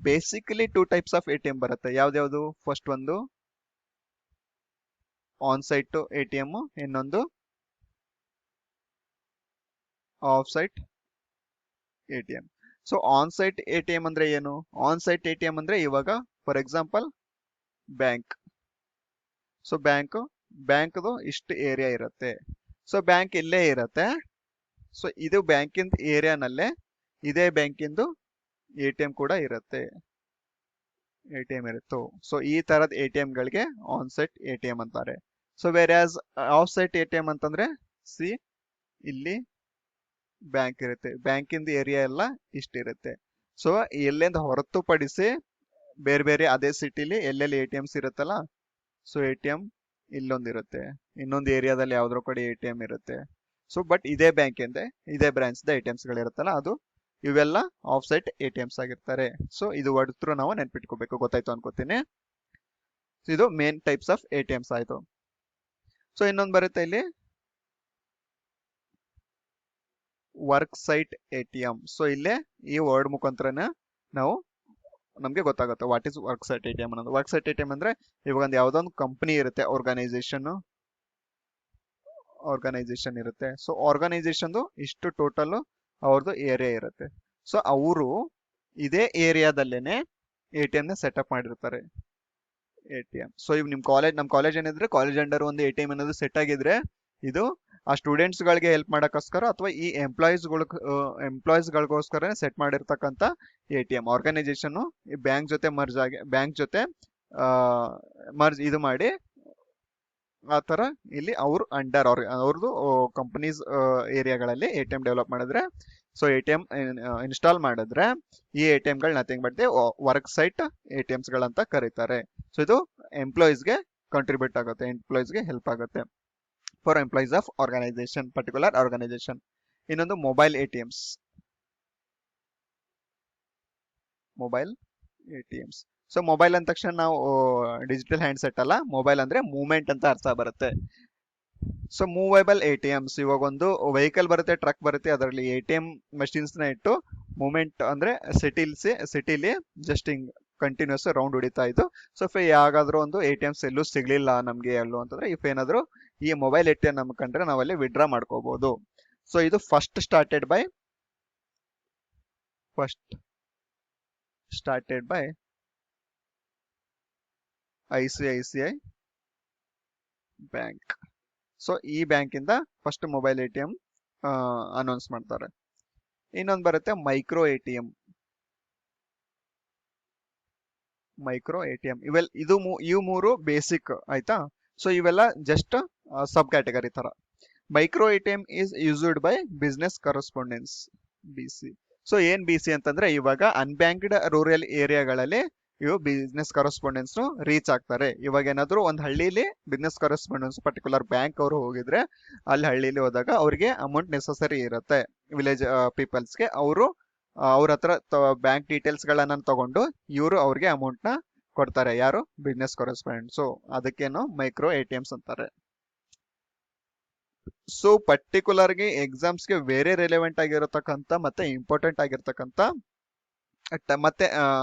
basically 2 types of A T M ಬರುತ್ತೆ. ಯಾವ್ದ್ಯಾವ್ದು? ಫಸ್ಟ್ ಒಂದು on site A T M, ಇನ್ನೊಂದು off site A T M. So on site A T M ಅಂದ್ರೆ ಏನು? On site A T M ಅಂದ್ರೆ ಇವಾಗ for example bank. So ಬ್ಯಾಂಕ್ದು ಇಷ್ಟು ಏರಿಯಾ ಇರುತ್ತೆ. ಸೊ ಬ್ಯಾಂಕ್ ಇಲ್ಲೇ ಇರುತ್ತೆ. ಸೊ ಇದು ಬ್ಯಾಂಕಿಂದ ಏರಿಯಾನಲ್ಲೇ ಇದೇ ಬ್ಯಾಂಕಿಂದು ಎ ಟಿ ಎಂ ಕೂಡ ಇರುತ್ತೆ, ಎ ಟಿ ಎಂ ಇರುತ್ತೋ. ಸೊ ಈ ತರದ ಎ ಟಿ ಎಂ ಗಳಿಗೆ on site A T M ಅಂತಾರೆ. So whereas off site A T M ಅಂತಂದ್ರೆ ಸಿ, ಇಲ್ಲಿ ಬ್ಯಾಂಕ್ ಇರುತ್ತೆ, ಬ್ಯಾಂಕಿಂದ ಏರಿಯಾ ಎಲ್ಲ ಇಷ್ಟಿರುತ್ತೆ. ಸೊ ಎಲ್ಲಿಂದ ಹೊರತುಪಡಿಸಿ ಬೇರೆ ಬೇರೆ ಅದೇ ಸಿಟಿಲಿ ಎಲ್ಲೆಲ್ಲಿ ಎ ಟಿ ಎಮ್ಸ್ ಇರುತ್ತಲ್ಲ, ಸೊ ಎ ಟಿ ಎಂ ಇಲ್ಲೊಂದಿರುತ್ತೆ, ಇನ್ನೊಂದು ಏರಿಯಾದಲ್ಲಿ ಯಾವ್ದ್ರ ಕಡೆ ಎ ಟಿ ಎಂ ಇರುತ್ತೆ. ಸೊ ಬಟ್ ಇದೇ ಬ್ಯಾಂಕಿಂದ ಇದೇ ಬ್ರಾಂಚ್ ಎ ಟಿ ಎಮ್ಸ್ ಗಳಿರುತ್ತಲ್ಲ, ಅದು ಇವೆಲ್ಲ ಆಫ್ ಸೈಟ್ ಎ ಟಿ ಎಮ್ಸ್ ಆಗಿರ್ತಾರೆ. ಸೊ ಇದು ಹೊಡೆದ್ರು ನಾವು ನೆನ್ಪಿಟ್ಕೋಬೇಕು, ಗೊತ್ತಾಯ್ತು ಅನ್ಕೋತೀನಿ. ಇದು main types of A T ಎಮ್ಸ್ ಆಯ್ತು. ಸೊ ಇನ್ನೊಂದು ಬರುತ್ತೆ ಇಲ್ಲಿ work site A T M. So ಇಲ್ಲೇ ಈ ವರ್ಡ್ ಮುಖಾಂತರನೇ ನಾವು ನಮ್ಗೆ ಗೊತ್ತಾಗುತ್ತೆ what is work site A T M ಅನ್ನೋದು. Work site A T M ಅಂದ್ರೆ ಇವಾಗ ಒಂದು ಯಾವ್ದೋ ಒಂದು ಕಂಪನಿ ಇರುತ್ತೆ, ಆರ್ಗನೈಸೇಷನ್ ಇರುತ್ತೆ. ಸೊ ಆರ್ಗನೈಸೇಷನ್ ಇಷ್ಟು ಟೋಟಲ್ ಅವ್ರದ್ದು ಏರಿಯಾ ಇರುತ್ತೆ. ಸೊ ಅವರು ಇದೇ ಏರಿಯಾದಲ್ಲೇನೆ ಎ ಟಿ ಎಂ ನ ಸೆಟಪ್ ಮಾಡಿರ್ತಾರೆ, ಎ ಟಿ ಎಂ. ಸೊ ಇವ್ ನಮ್ ಕಾಲೇಜ್ ಏನಿದ್ರೆ ಕಾಲೇಜ್ ಅಂಡರ್ ಒಂದು ಎ ಟಿ ಎಂ ಅನ್ನೋದು ಸೆಟ್ ಆಗಿದ್ರೆ, ಇದು ಆ ಸ್ಟೂಡೆಂಟ್ಸ್ ಗಳಿಗೆ ಹೆಲ್ಪ್ ಮಾಡಕ್ಕೋಸ್ಕರ ಅಥವಾ ಈ ಎಂಪ್ಲಾಯೀಸ್ ಗಳಿಗೋಸ್ಕರ ಸೆಟ್ ಮಾಡಿರ್ತಕ್ಕಂಥ ಎ ಟಿ ಎಂ. ಆರ್ಗನೈಸೇಷನ್ ಈ ಬ್ಯಾಂಕ್ ಜೊತೆ ಮರ್ಜ್ ಇದು ಮಾಡಿ ಆ ತರ ಇಲ್ಲಿ ಅವ್ರದ್ದು ಕಂಪನೀಸ್ ಏರಿಯಾಗಳಲ್ಲಿ ಎ ಟಿ ಎಂ ಡೆವಲಪ್ ಮಾಡಿದ್ರೆ, so A T M install ಮಾಡಿದ್ರೆ ಈ ಎ ಟಿ ಎಂ ಗಳು nothing but work site A T Ms ಗಳಂತ ಕರೀತಾರೆ. ಸೊ ಇದು ಎಂಪ್ಲಾಯೀಸ್ಗೆ ಕಾಂಟ್ರಿಬ್ಯೂಟ್ ಆಗುತ್ತೆ, ಎಂಪ್ಲಾಯೀಸ್ಗೆ ಹೆಲ್ಪ್ ಆಗುತ್ತೆ for employees of organisation, particular organisation. ಇನ್ನೊಂದು mobile A T Ms. Mobile A T Ms. So mobile ಅಂದ ತಕ್ಷಣ ನಾವು ಡಿಜಿಟಲ್ ಹ್ಯಾಂಡ್ಸೆಟ್ ಅಲ್ಲ, ಮೊಬೈಲ್ ಅಂದ್ರೆ ಮೂವ್ಮೆಂಟ್ ಅಂತ ಅರ್ಥ ಬರುತ್ತೆ. ಸೊ ಮೂವೇಬಲ್ ಎ ಟಿ ಎಮ್ಸ್, ಇವಾಗ ಒಂದು ವೆಹಿಕಲ್ ಬರುತ್ತೆ, ಟ್ರಕ್ ಬರುತ್ತೆ, ಅದರಲ್ಲಿ ಎ ಟಿ ಎಂ ಮಷಿನ್ಸ್ ನ ಇಟ್ಟು ಮೂವ್ಮೆಂಟ್ ಅಂದ್ರೆ ಸಿಟಿಲಿ ಜಸ್ಟ್ ಹಿಂಗ್ ಕಂಟಿನ್ಯೂಸ್ ರೌಂಡ್ ಹೊಡಿತಾ ಇದ್ದು. ಸೊ ಯಾವ್ದಾದ್ರು ಒಂದು ಎ ಟಿ ಎಮ್ಸ್ ಎಲ್ಲೂ ಸಿಗ್ಲಿಲ್ಲ ನಮ್ಗೆ ಅಂತಂದ್ರೆ, ಇಫ್ ಏನಾದ್ರು ಈ ಮೊಬೈಲ್ ಎ ಟಿ ಎಂ ನಮ್ ಕಂಡ್ರೆ ನಾವಲ್ಲಿ ವಿಡ್ರಾ ಮಾಡ್ಕೋಬಹುದು. ಸೊ ಇದು first started by ICICI bank. So ಈ ಬ್ಯಾಂಕ್ ಇಂದ first mobile A T M announce ಮಾಡ್ತಾರೆ. ಇನ್ನೊಂದು ಬರುತ್ತೆ ಮೈಕ್ರೋ ಎ ಟಿ ಎಂ. ಇವು ಮೂರು ಬೇಸಿಕ್ ಆಯ್ತಾ. ಸೊ ಇವೆಲ್ಲ ಜಸ್ಟ್ ಸಬ್ ಕ್ಯಾಟಗರಿ ತರ. Micro A T M is used by business correspondence, BC. So ಏನ್ BC ಅಂತಂದ್ರೆ, ಇವಾಗ ಅನ್ಬ್ಯಾಂಕ್ಡ್ ರೂರಲ್ ಏರಿಯಾಗಳಲ್ಲಿ ಇವು ಬಿಸ್ನೆಸ್ ಕರೆಸ್ಪಾಂಡೆನ್ಸ್ ರೀಚ್ ಆಗ್ತಾರೆ. ಇವಾಗ ಏನಾದ್ರು ಒಂದು ಹಳ್ಳಿಲಿ ಬಿಸ್ನೆಸ್ ಕರೆಸ್ಪಾಂಡೆನ್ಸ್ ಪರ್ಟಿಕ್ಯುಲರ್ ಬ್ಯಾಂಕ್ ಅವರು ಹೋಗಿದ್ರೆ, ಅಲ್ಲಿ ಹಳ್ಳಿಲಿ ಹೋದಾಗ ಅವ್ರಿಗೆ ಅಮೌಂಟ್ ನೆಸಸರಿ ಇರುತ್ತೆ. ವಿಲೇಜ್ ಪೀಪಲ್ಸ್ಗೆ ಅವ್ರ ಹತ್ರ ಬ್ಯಾಂಕ್ ಡೀಟೇಲ್ಸ್ ಗಳನ್ನ ತಗೊಂಡು ಇವರು ಅವ್ರಿಗೆ ಅಮೌಂಟ್ ನ ಕೊಡ್ತಾರೆ. ಯಾರು? Business correspondent. ಸೊ ಅದಕ್ಕೇನು ಮೈಕ್ರೋ ಎ ಟಿ ಎಮ್ಸ್ ಅಂತಾರೆ. ಸೊ ಪರ್ಟಿಕ್ಯುಲರ್ಗೆ ಎಕ್ಸಾಮ್ಸ್ಗೆ ವೇರೆ ರಿಲೆವೆಂಟ್ ಆಗಿರತಕ್ಕಂಥ ಮತ್ತೆ ಇಂಪಾರ್ಟೆಂಟ್ ಆಗಿರ್ತಕ್ಕಂಥ ಮತ್ತೆ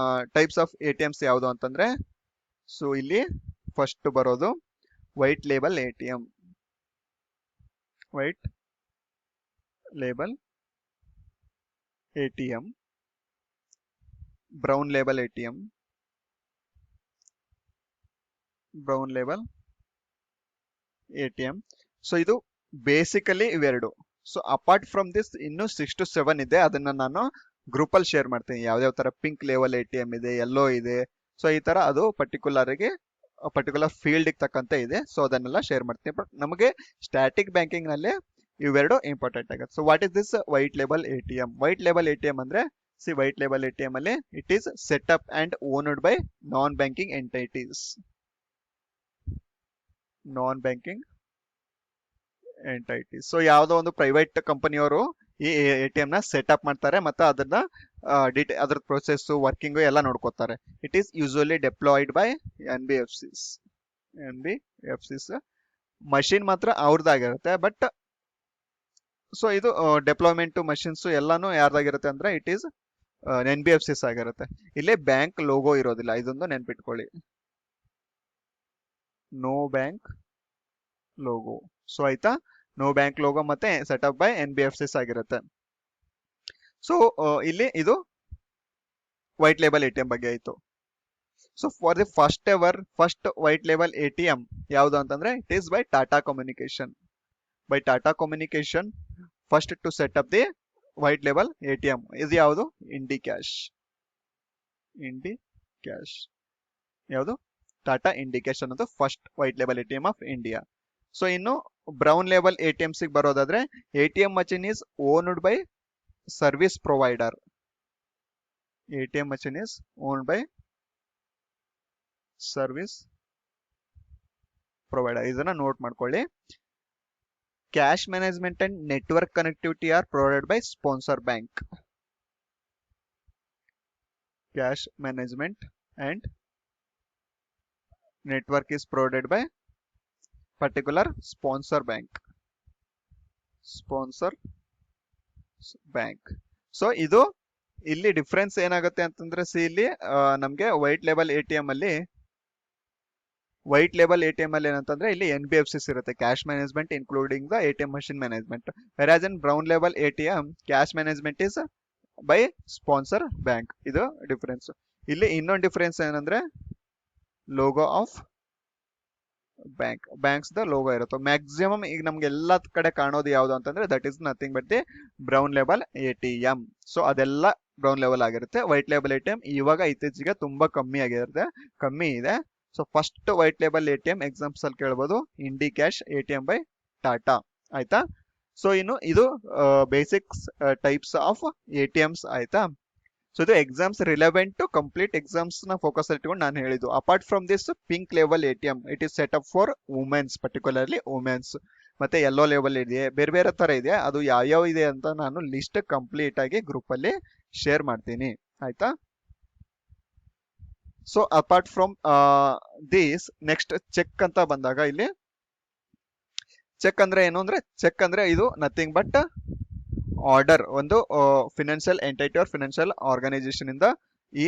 ಟೈಪ್ಸ್ ಆಫ್ ಎ ಟಿ ಎಮ್ಸ್ ಯಾವುದು ಅಂತಂದ್ರೆ, ಸೊ ಇಲ್ಲಿ ಫಸ್ಟ್ ಬರೋದು white label A T M. White label A T M, brown label A T M, brown label A T M. So ಇದು ಬೇಸಿಕಲಿ ಇವೆರಡು. ಸೊ ಅಪಾರ್ಟ್ ಫ್ರಮ್ ದಿಸ್ ಇನ್ನು 6 to 7 ಇದೆ, ಅದನ್ನ ನಾನು ಗ್ರೂಪ್ ಅಲ್ಲಿ ಶೇರ್ ಮಾಡ್ತೀನಿ. ಯಾವ್ಯಾವ ತರ pink level A T M ಇದೆ, ಯೆಲ್ಲೋ ಇದೆ. ಸೊ ಈ ತರ ಅದು ಪರ್ಟಿಕ್ಯುಲರ್ ಫೀಲ್ಡ್ ತಕ್ಕಂತೆ ಇದೆ. ಸೊ ಅದನ್ನೆಲ್ಲ ಶೇರ್ ಮಾಡ್ತೀನಿ. ಬಟ್ ನಮಗೆ ಸ್ಟ್ಯಾಟಿಕ್ ಬ್ಯಾಂಕಿಂಗ್ ನಲ್ಲಿ ಇವೆರಡು ಇಂಪಾರ್ಟೆಂಟ್ ಆಗುತ್ತೆ. So what is this white label A T M? White label A T M ಅಂದ್ರೆ white label A T M ಅಲ್ಲಿ it is set up and owned by non banking entities. Non banking entities. So ಯಾವುದೋ ಒಂದು private ಕಂಪನಿಯವರು ಈ A T M ನ setup ಮಾಡ್ತಾರೆ ಮತ್ತೆ ಅದನ್ನ ಅದ್ರ ಪ್ರೊಸೆಸ್ ವರ್ಕಿಂಗ್ ಎಲ್ಲ ನೋಡ್ಕೋತಾರೆ. It is usually deployed by N B F Cs. N B F Sis machine ಮಾತ್ರ ಅವ್ರದ್ದಾಗಿರುತ್ತೆ. ಬಟ್ ಸೊ ಇದು ಡೆಪ್ಲಾಯ್ಮೆಂಟ್ ಮಷಿನ್ಸ್ ಎಲ್ಲಾನು ಯಾರ್ದಾಗಿರುತ್ತೆ ಅಂದ್ರೆ it is N B F Cs ಆಗಿರುತ್ತೆ. ಇಲ್ಲಿ ಬ್ಯಾಂಕ್ ಲೋಗೋ ಇರೋದಿಲ್ಲ, ಇದೊಂದು ನೆನ್ಪಿಟ್ಕೊಳ್ಳಿ. No bank logo. ಸೊ ಆಯ್ತಾ, ನೋ ಬ್ಯಾಂಕ್ ಲೋಗೋ ಮತ್ತೆ setup by N B F Cs ಆಗಿರುತ್ತೆ. ಸೊ ಇಲ್ಲಿ ಇದು white label A T M ಬಗ್ಗೆ ಆಯ್ತು. So for the first white label A T M ಯಾವುದು ಅಂತಂದ್ರೆ it is by Tata communication. By Tata communication first to set up the white label A T M. ಇದು ಯಾವುದು? Indicash. Indicash ಯಾವುದು? Tata Indicash ಅನ್ನೋದು first white label A T M of India. So ಇನ್ನು brown label A T Ms ಬರೋದಾದ್ರೆ A T M machine is owned by service provider. A T M machine is owned by service provider. ಇದನ್ನ note ಮಾಡ್ಕೊಳ್ಳಿ. Cash management and network connectivity are provided by sponsor bank. Cash management and network is provided by particular sponsor bank. So ಇದು ಇಲ್ಲಿ difference ಏನಾಗುತ್ತೆ ಅಂತಂದ್ರೆ ಇಲ್ಲಿ ನಮ್ಗೆ white label A T M ಅಲ್ಲಿ ಏನಂತಂದ್ರೆ ಇಲ್ಲಿ ಎನ್ ಬಿ ಎಫ್ ಸಿಸ್ ಇರುತ್ತೆ, cash management including the A T M machine management. Whereas in brown label A T M cash management is by sponsor bank. ಇದು difference. ಇಲ್ಲಿ ಇನ್ನೊಂದು difference ಏನಂದ್ರೆ logo of banks the logo ಇರುತ್ತೆ. Maximum ಈಗ ನಮ್ಗೆ ಎಲ್ಲಾ ಕಡೆ ಕಾಣೋದು ಯಾವ್ದು ಅಂತಂದ್ರೆ that is nothing but the brown label A T M. So ಅದೆಲ್ಲ ಬ್ರೌನ್ ಲೇಬಲ್ ಆಗಿರುತ್ತೆ. White label A T M ಇವಾಗ ಇತ್ತೀಚೆಗೆ ತುಂಬಾ ಕಮ್ಮಿ ಇದೆ. So first white label A T M examples ಅಲ್ಲಿ ಕೇಳ್ಬೋದು Indicash A T M by Tata. ಆಯ್ತಾ? ಸೊ ಇನ್ನು ಇದು basics types of A T Ms. ಆಯ್ತಾ? ಸೊ ಇದು exams relevant to complete exams ನ ಫೋಕಸ್ ಇಟ್ಕೊಂಡು ನಾನು ಹೇಳಿದ್ದು. Apart from this pink level A T M it is set up for womens, particularly womens. ಮತ್ತೆ ಯೆಲ್ಲೋ ಲೆವೆಲ್ ಇದೆ, ಬೇರೆ ಬೇರೆ ತರ ಇದೆ. ಅದು ಯಾವ್ಯಾವ ಇದೆ ಅಂತ ನಾನು ಲಿಸ್ಟ್ ಕಂಪ್ಲೀಟ್ ಆಗಿ ಗ್ರೂಪ್ ಅಲ್ಲಿ ಶೇರ್ ಮಾಡ್ತೀನಿ. ಆಯ್ತಾ? So apart from this next cheque ಅಂತ ಬಂದಾಗ ಇಲ್ಲಿ ಚೆಕ್ ಅಂದ್ರೆ ಏನು ಅಂದ್ರೆ ಚೆಕ್ ಅಂದ್ರೆ ಇದು ನಥಿಂಗ್ ಬಟ್ ಆರ್ಡರ್. ಒಂದು financial entity or financial organisation ಇಂದ ಈ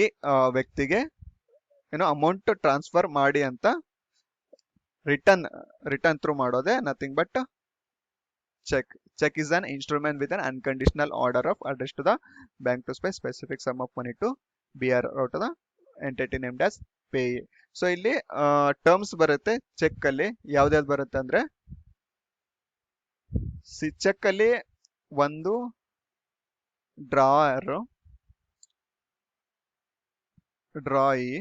ವ್ಯಕ್ತಿಗೆ ಏನೋ ಅಮೌಂಟ್ ಟ್ರಾನ್ಸ್ಫರ್ ಮಾಡಿ ಅಂತ ರಿಟರ್ನ್ ಥ್ರೂ ಮಾಡೋದೇ nothing but cheque. Cheque is an instrument with an unconditional order of address to the bank to pay specific sum of money to be or out the entity named as pay. So ಇಲ್ಲಿ terms ಬರುತ್ತೆ cheque ಅಲ್ಲಿ. ಯಾವ್ದಾವ್ದು ಬರುತ್ತೆ ಅಂದ್ರೆ cheque ಅಲ್ಲಿ ಒಂದು drawee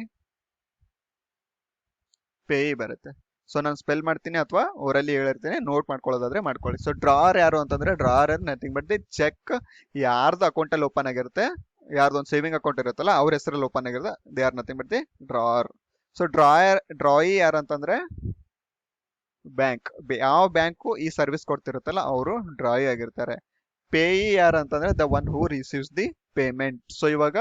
pay ಬರುತ್ತೆ. So ನಾನು ಸ್ಪೆಲ್ ಮಾಡ್ತೀನಿ ಅಥವಾ ಓರಲ್ಲಿ ಹೇಳಿರ್ತೀನಿ, ನೋಟ್ ಮಾಡ್ಕೊಳ್ಳೋದಾದ್ರೆ ಮಾಡ್ಕೊಳ್ಳಿ. ಸೊ ಡ್ರಾರ್ ಯಾರು ಅಂತಂದ್ರೆ drawer nothing but the cheque ಯಾರ್ದು ಅಕೌಂಟ್ ಅಲ್ಲಿ ಓಪನ್ ಆಗಿರುತ್ತೆ, ಯಾರ್ದೊಂದು ಸೇವಿಂಗ್ ಅಕೌಂಟ್ ಇರುತ್ತಲ್ಲ ಅವ್ರ ಹೆಸರಲ್ಲಿ ಓಪನ್ ಆಗಿರುತ್ತೆ, they are nothing but the drawer. So drawee ಯಾರು ಅಂತಂದ್ರೆ ಬ್ಯಾಂಕ್. ಯಾವ ಬ್ಯಾಂಕು ಈ ಸರ್ವಿಸ್ ಕೊಡ್ತಿರುತ್ತಲ್ಲ ಅವರು ಡ್ರಾಯಿ ಆಗಿರ್ತಾರೆ. ಪೇಯಿ ಯಾರು ಅಂತಂದ್ರೆ the one who receives the payment. So ಇವಾಗ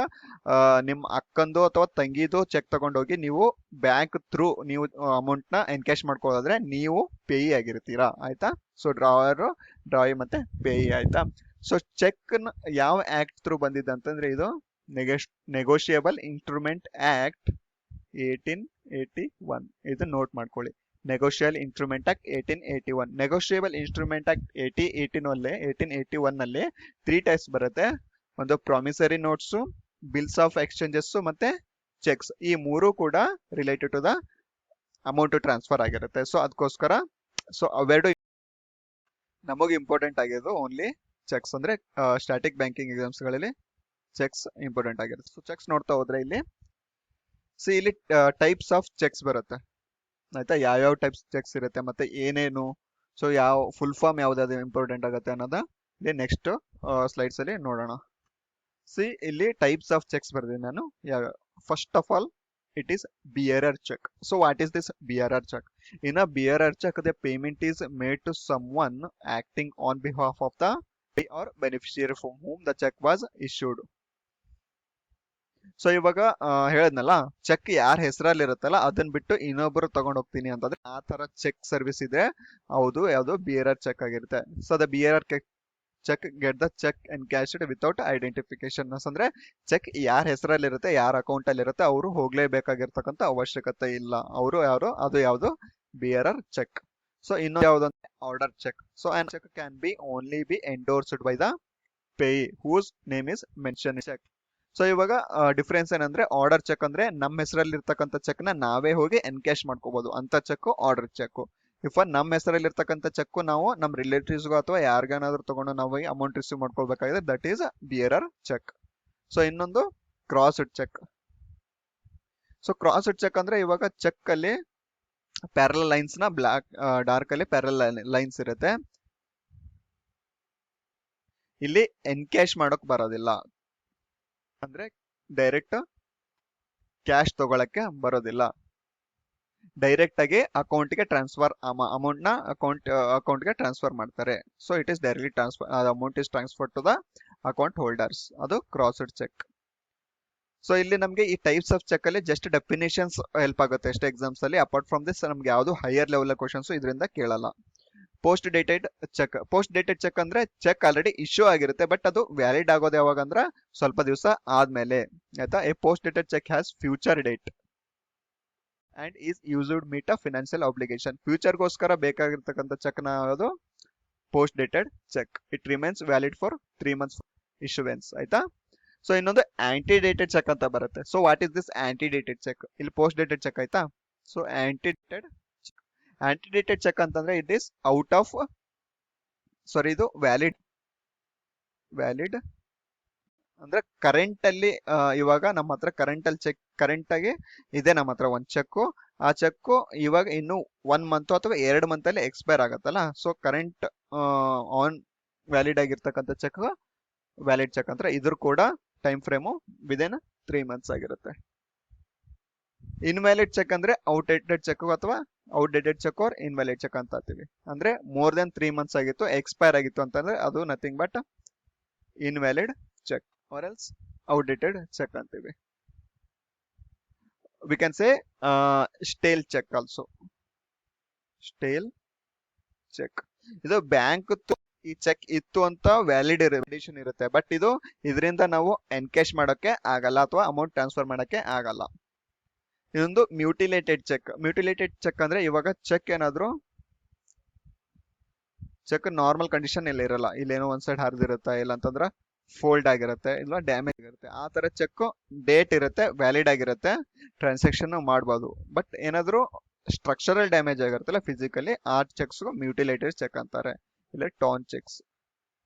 ನಿಮ್ ಅಕ್ಕಂದು ಅಥವಾ ತಂಗಿದು ಚೆಕ್ ತಗೊಂಡೋಗಿ ನೀವು ಬ್ಯಾಂಕ್ ಥ್ರೂ ನೀವು ಅಮೌಂಟ್ ನ ಎನ್ಕ್ಯಾಶ್ ಮಾಡ್ಕೊಳ್ಳೋದಾದ್ರೆ ನೀವು ಪೇಯಿ ಆಗಿರ್ತೀರಾ. ಆಯ್ತಾ? ಸೊ ಡ್ರಾಯಿ ಮತ್ತೆ ಪೇಯಿ. ಆಯ್ತಾ? ಸೊ ಚೆಕ್ ಯಾವ ಆಕ್ಟ್ ಥ್ರೂ ಬಂದಿದೆ ಅಂತಂದ್ರೆ ಇದು ನೆಗೋಷಿಯಬಲ್ ಇನ್ಸ್ಟ್ರೂಮೆಂಟ್ ಆಕ್ಟ್ 1881. ಇದು ನೋಟ್ ಮಾಡ್ಕೊಳ್ಳಿ. Negotiable instrument act 1881. Negotiable instrument act 1881 ನಲ್ಲಿ 3 ಟೈಪ್ಸ್ ಬರುತ್ತೆ. ಒಂದು promissory notes, bills of exchanges ಮತ್ತೆ ಚೆಕ್ಸ್. ಈ ಮೂರು ಕೂಡ related to the amount transfer ಆಗಿರುತ್ತೆ. ಸೊ ಅದಕ್ಕೋಸ್ಕರ ಸೊ ಅವೆರಡು ನಮಗೆ ಇಂಪಾರ್ಟೆಂಟ್ ಆಗಿರೋದು ಓನ್ಲಿ ಚೆಕ್ಸ್. ಅಂದ್ರೆ ಸ್ಟ್ಯಾಟಿಕ್ ಬ್ಯಾಂಕಿಂಗ್ ಎಕ್ಸಾಮ್ಸ್ ಗಳಲ್ಲಿ ಚೆಕ್ಸ್ ಇಂಪಾರ್ಟೆಂಟ್ ಆಗಿರುತ್ತೆ. ಸೊ ಚೆಕ್ಸ್ ನೋಡ್ತಾ ಹೋದ್ರೆ ಇಲ್ಲಿ ಇಲ್ಲಿ ಟೈಪ್ಸ್ ಆಫ್ ಚೆಕ್ಸ್ ಬರುತ್ತೆ. ಆಯ್ತಾ? ಯಾವ್ಯಾವ ಟೈಪ್ಸ್ ಚೆಕ್ಸ್ ಇರುತ್ತೆ ಮತ್ತೆ ಏನೇನು. ಸೊ ಯಾವ ಫುಲ್ ಫಾರ್ಮ್ ಯಾವ್ದು ಇಂಪಾರ್ಟೆಂಟ್ ಆಗುತ್ತೆ ಅನ್ನೋದ ಇಲ್ಲಿ ನೆಕ್ಸ್ಟ್ ಸ್ಲೈಡ್ಸ್ ಅಲ್ಲಿ ನೋಡೋಣ. ಸಿ ಇಲ್ಲಿ ಟೈಪ್ಸ್ ಆಫ್ ಚೆಕ್ಸ್ ಬರ್ತೀನಿ ನಾನು. First of all it is bearer check. So what is this bearer check? In a bearer check, the payment is made to someone acting on behalf of the pay or beneficiary from whom the check was issued. So ಇವಾಗ ಹೇಳದ್ನಲ್ಲ, check ಯಾರ ಹೆಸರಲ್ಲಿ ಇರುತ್ತಲ್ಲ ಅದನ್ನ ಬಿಟ್ಟು ಇನ್ನೊಬ್ರು ತಗೊಂಡ್ ಹೋಗ್ತೀನಿ ಅಂತಂದ್ರೆ ಆ ತರ ಚೆಕ್ ಸರ್ವಿಸ್ ಇದೆ, ಹೌದು ಯಾವ್ದು ಬಿಯರರ್ ಚೆಕ್ ಆಗಿರುತ್ತೆ. So the bearer cheque get the cheque encashed without identification. ಅಂದ್ರೆ ಚೆಕ್ ಯಾರ ಹೆಸರಲ್ಲಿ ಇರುತ್ತೆ, ಯಾರ ಅಕೌಂಟ್ ಅಲ್ಲಿ ಇರುತ್ತೆ, ಅವರು ಹೋಗ್ಲೇಬೇಕಾಗಿರ್ತಕ್ಕಂಥ ಅವಶ್ಯಕತೆ ಇಲ್ಲ. ಅವರು ಯಾರು, ಅದು ಯಾವುದು ಬಿಯರರ್ ಚೆಕ್. ಸೊ ಇನ್ನೊಂದು ಯಾವ್ದಂದ್ರೆ order cheque. So on cheque can be only be endorsed by the pay whose name is mention cheque. So ಇವಾಗ ಡಿಫ್ರೆನ್ಸ್ ಏನಂದ್ರೆ, ಆರ್ಡರ್ ಚೆಕ್ ಅಂದ್ರೆ ನಮ್ಮ ಹೆಸರಲ್ಲಿ ಇರ್ತಕ್ಕಂಥ ಚೆಕ್ ನ ನಾವೇ ಹೋಗಿ ಎನ್ಕ್ಯಾಶ್ ಮಾಡ್ಕೋಬಹುದು, ಅಂತ ಚೆಕ್ ಆರ್ಡರ್ ಚೆಕ್. ಇಫ್ ನಮ್ಮ ಹೆಸರಲ್ಲಿ ಇರ್ತಕ್ಕಂಥ ಚೆಕ್ ನಾವು ನಮ್ಮ ರಿಲೇಟಿವ್ಸ್ಗೂ ಅಥವಾ ಯಾರಿಗೇನಾದ್ರೂ ತಗೊಂಡು ನಾವು ಅಮೌಂಟ್ ರಿಸೀವ್ ಮಾಡ್ಕೊಳ್ಬೇಕಾಗಿದೆ, that is bearer cheque. So ಇನ್ನೊಂದು crossed cheque. So crossed cheque ಅಂದ್ರೆ ಇವಾಗ ಚೆಕ್ ಅಲ್ಲಿ ಪ್ಯಾರಲ್ ಲೈನ್ಸ್ ನ ಬ್ಲಾಕ್ ಡಾರ್ಕ್ ಅಲ್ಲಿ ಪ್ಯಾರಲ್ ಲೈನ್ಸ್ ಇರುತ್ತೆ, ಇಲ್ಲಿ ಎನ್ಕ್ಯಾಶ್ ಮಾಡೋಕ್ ಬರೋದಿಲ್ಲ. ಅಂದ್ರೆ ಡೈರೆಕ್ಟ್ ಕ್ಯಾಶ್ ತಗೊಳಕ್ಕೆ ಬರೋದಿಲ್ಲ, ಡೈರೆಕ್ಟ್ ಆಗಿ ಅಕೌಂಟ್ಗೆ ಟ್ರಾನ್ಸ್ಫರ್ ಅಮೌಂಟ್ ನ ಅಕೌಂಟ್ಗೆ ಟ್ರಾನ್ಸ್ಫರ್ ಮಾಡ್ತಾರೆ. So it is directly transfer, amount is transfer to the account holders, ಅದು ಕ್ರಾಸ್ಡ್ ಚೆಕ್. ಸೊ ಇಲ್ಲಿ ನಮಗೆ ಈ ಟೈಪ್ಸ್ ಆಫ್ ಚೆಕ್ ಅಲ್ಲಿ ಜಸ್ಟ್ ಡೆಫಿನೇಷನ್ಸ್ ಹೆಲ್ಪ್ ಆಗುತ್ತೆ ಅಷ್ಟೇ ಎಕ್ಸಾಮ್ಸ್ ಅಲ್ಲಿ. ಅಪಾರ್ಟ್ ಫ್ರಮ್ ದಿಸ್ ನಮ್ಗೆ ಯಾವುದು ಹೈಯರ್ ಲೆವೆಲ್ ಕ್ವಶನ್ಸ್ ಇದರಿಂದ ಕೇಳಲ್ಲ. Post dated cheque. Post dated cheque ಅಂದ್ರೆ ಚೆಕ್ ಆಲ್ರೆಡಿ ಇಶ್ಯೂ ಆಗಿರುತ್ತೆ, ಬಟ್ ಅದು ವ್ಯಾಲಿಡ್ ಆಗೋದು ಯಾವಾಗ ಅಂದ್ರೆ ಸ್ವಲ್ಪ ದಿವಸ ಆದ್ಮೇಲೆ, ಆಯ್ತಾ. A post dated cheque has future date and is used meet a financial obligation. ಫ್ಯೂಚರ್ಗೋಸ್ಕರ ಬೇಕಾಗಿರ್ತಕ್ಕಂಥ ಚೆಕ್ ನ ಯಾವುದು post dated cheque. It remains valid for 3 months issuance, ಆಯ್ತಾ. ಸೊ ಇನ್ನೊಂದು ಆಂಟಿ ಡೇಟೆಡ್ ಚೆಕ್ ಅಂತ ಬರುತ್ತೆ. So what is this ante dated cheque? ಇಲ್ಲಿ post dated check ಆಯ್ತಾ. ಸೊ ಆಂಟಿ ಡೇಟೆಡ್ ಚೆಕ್ ಅಂತಂದ್ರೆ ಇಟ್ ಇಸ್ ಔಟ್ ಆಫ್, ಸಾರಿ ಇದು valid ಅಂದ್ರೆ current ಅಲ್ಲಿ ಇವಾಗ ನಮ್ಮ ಹತ್ರ ಕರೆಂಟ್ ಅಲ್ಲಿ ಚೆಕ್ ಕರೆಂಟ್ ಆಗಿ ಇದೆ ನಮ್ಮ ಹತ್ರ ಒಂದು ಚೆಕ್. ಆ ಚೆಕ್ ಇವಾಗ ಇನ್ನು 1 month ಅಥವಾ 2 month ಅಲ್ಲಿ ಎಕ್ಸ್ಪೈರ್ ಆಗತ್ತಲ್ಲ. ಸೊ ಕರೆಂಟ್ ಆನ್ ವ್ಯಾಲಿಡ್ ಆಗಿರ್ತಕ್ಕಂಥ ಚೆಕ್ ವ್ಯಾಲಿಡ್ ಚೆಕ್ ಅಂದ್ರೆ ಇದ್ರ ಕೂಡ ಟೈಮ್ ಫ್ರೇಮು ವಿದಿನ್ 3 months ಆಗಿರುತ್ತೆ. ಇನ್ವ್ಯಾಲಿಡ್ ಚೆಕ್ ಅಂದ್ರೆ ಔಟ್ಡೇಟೆಡ್ ಚೆಕ್ ಅಥವಾ outdated cheque or invalid cheque ಅಂತ ಅಂತೀವಿ. ಅಂದ್ರೆ ಮೋರ್ ದೆನ್ 3 months ಆಗಿತ್ತು, ಎಕ್ಸ್ಪೈರ್ ಆಗಿತ್ತು ಅಂತಂದ್ರೆ ಅದು nothing but invalid cheque or else outdated cheque ಅಂತೀವಿ. We can say stale cheque also. Stale cheque ಇದು ಬ್ಯಾಂಕ್ ಈ ಚೆಕ್ ಇತ್ತು ಅಂತ ವ್ಯಾಲಿಡ್ ಕಂಡೀಷನ್ ಇರುತ್ತೆ, ಬಟ್ ಇದರಿಂದ ನಾವು ಎನ್ಕ್ಯಾಶ್ ಮಾಡೋಕೆ ಆಗಲ್ಲ ಅಥವಾ ಅಮೌಂಟ್ ಟ್ರಾನ್ಸ್ಫರ್ ಮಾಡೋಕೆ ಆಗಲ್ಲ. ಇದೊಂದು ಮ್ಯೂಟಿಲೇಟೆಡ್ ಚೆಕ್. ಮ್ಯೂಟಿಲೇಟೆಡ್ ಚೆಕ್ ಅಂದ್ರೆ ಇವಾಗ ಚೆಕ್ ಏನಾದ್ರು ಚೆಕ್ ನಾರ್ಮಲ್ ಕಂಡೀಷನ್ ಎಲ್ಲ ಇರಲ್ಲ, ಇಲ್ಲೇನೋ ಒಂದ್ ಸೈಡ್ ಹರಿದಿರುತ್ತೆ, ಇಲ್ಲ ಅಂತಂದ್ರೆ ಫೋಲ್ಡ್ ಆಗಿರುತ್ತೆ, ಇಲ್ಲ ಡ್ಯಾಮೇಜ್ ಆಗಿರುತ್ತೆ. ಆ ತರ ಚೆಕ್ ಡೇಟ್ ಇರುತ್ತೆ, ವ್ಯಾಲಿಡ್ ಆಗಿರುತ್ತೆ, ಟ್ರಾನ್ಸಾಕ್ಷನ್ ಮಾಡ್ಬೋದು. ಬಟ್ ಏನಾದ್ರು ಸ್ಟ್ರಕ್ಚರಲ್ ಡ್ಯಾಮೇಜ್ ಆಗಿರುತ್ತಲ್ಲ ಫಿಸಿಕಲಿ, ಆ ಚೆಕ್ಸ್ ಮ್ಯೂಟಿಲೇಟೆಡ್ ಚೆಕ್ ಅಂತಾರೆ. ಇಲ್ಲ torn cheques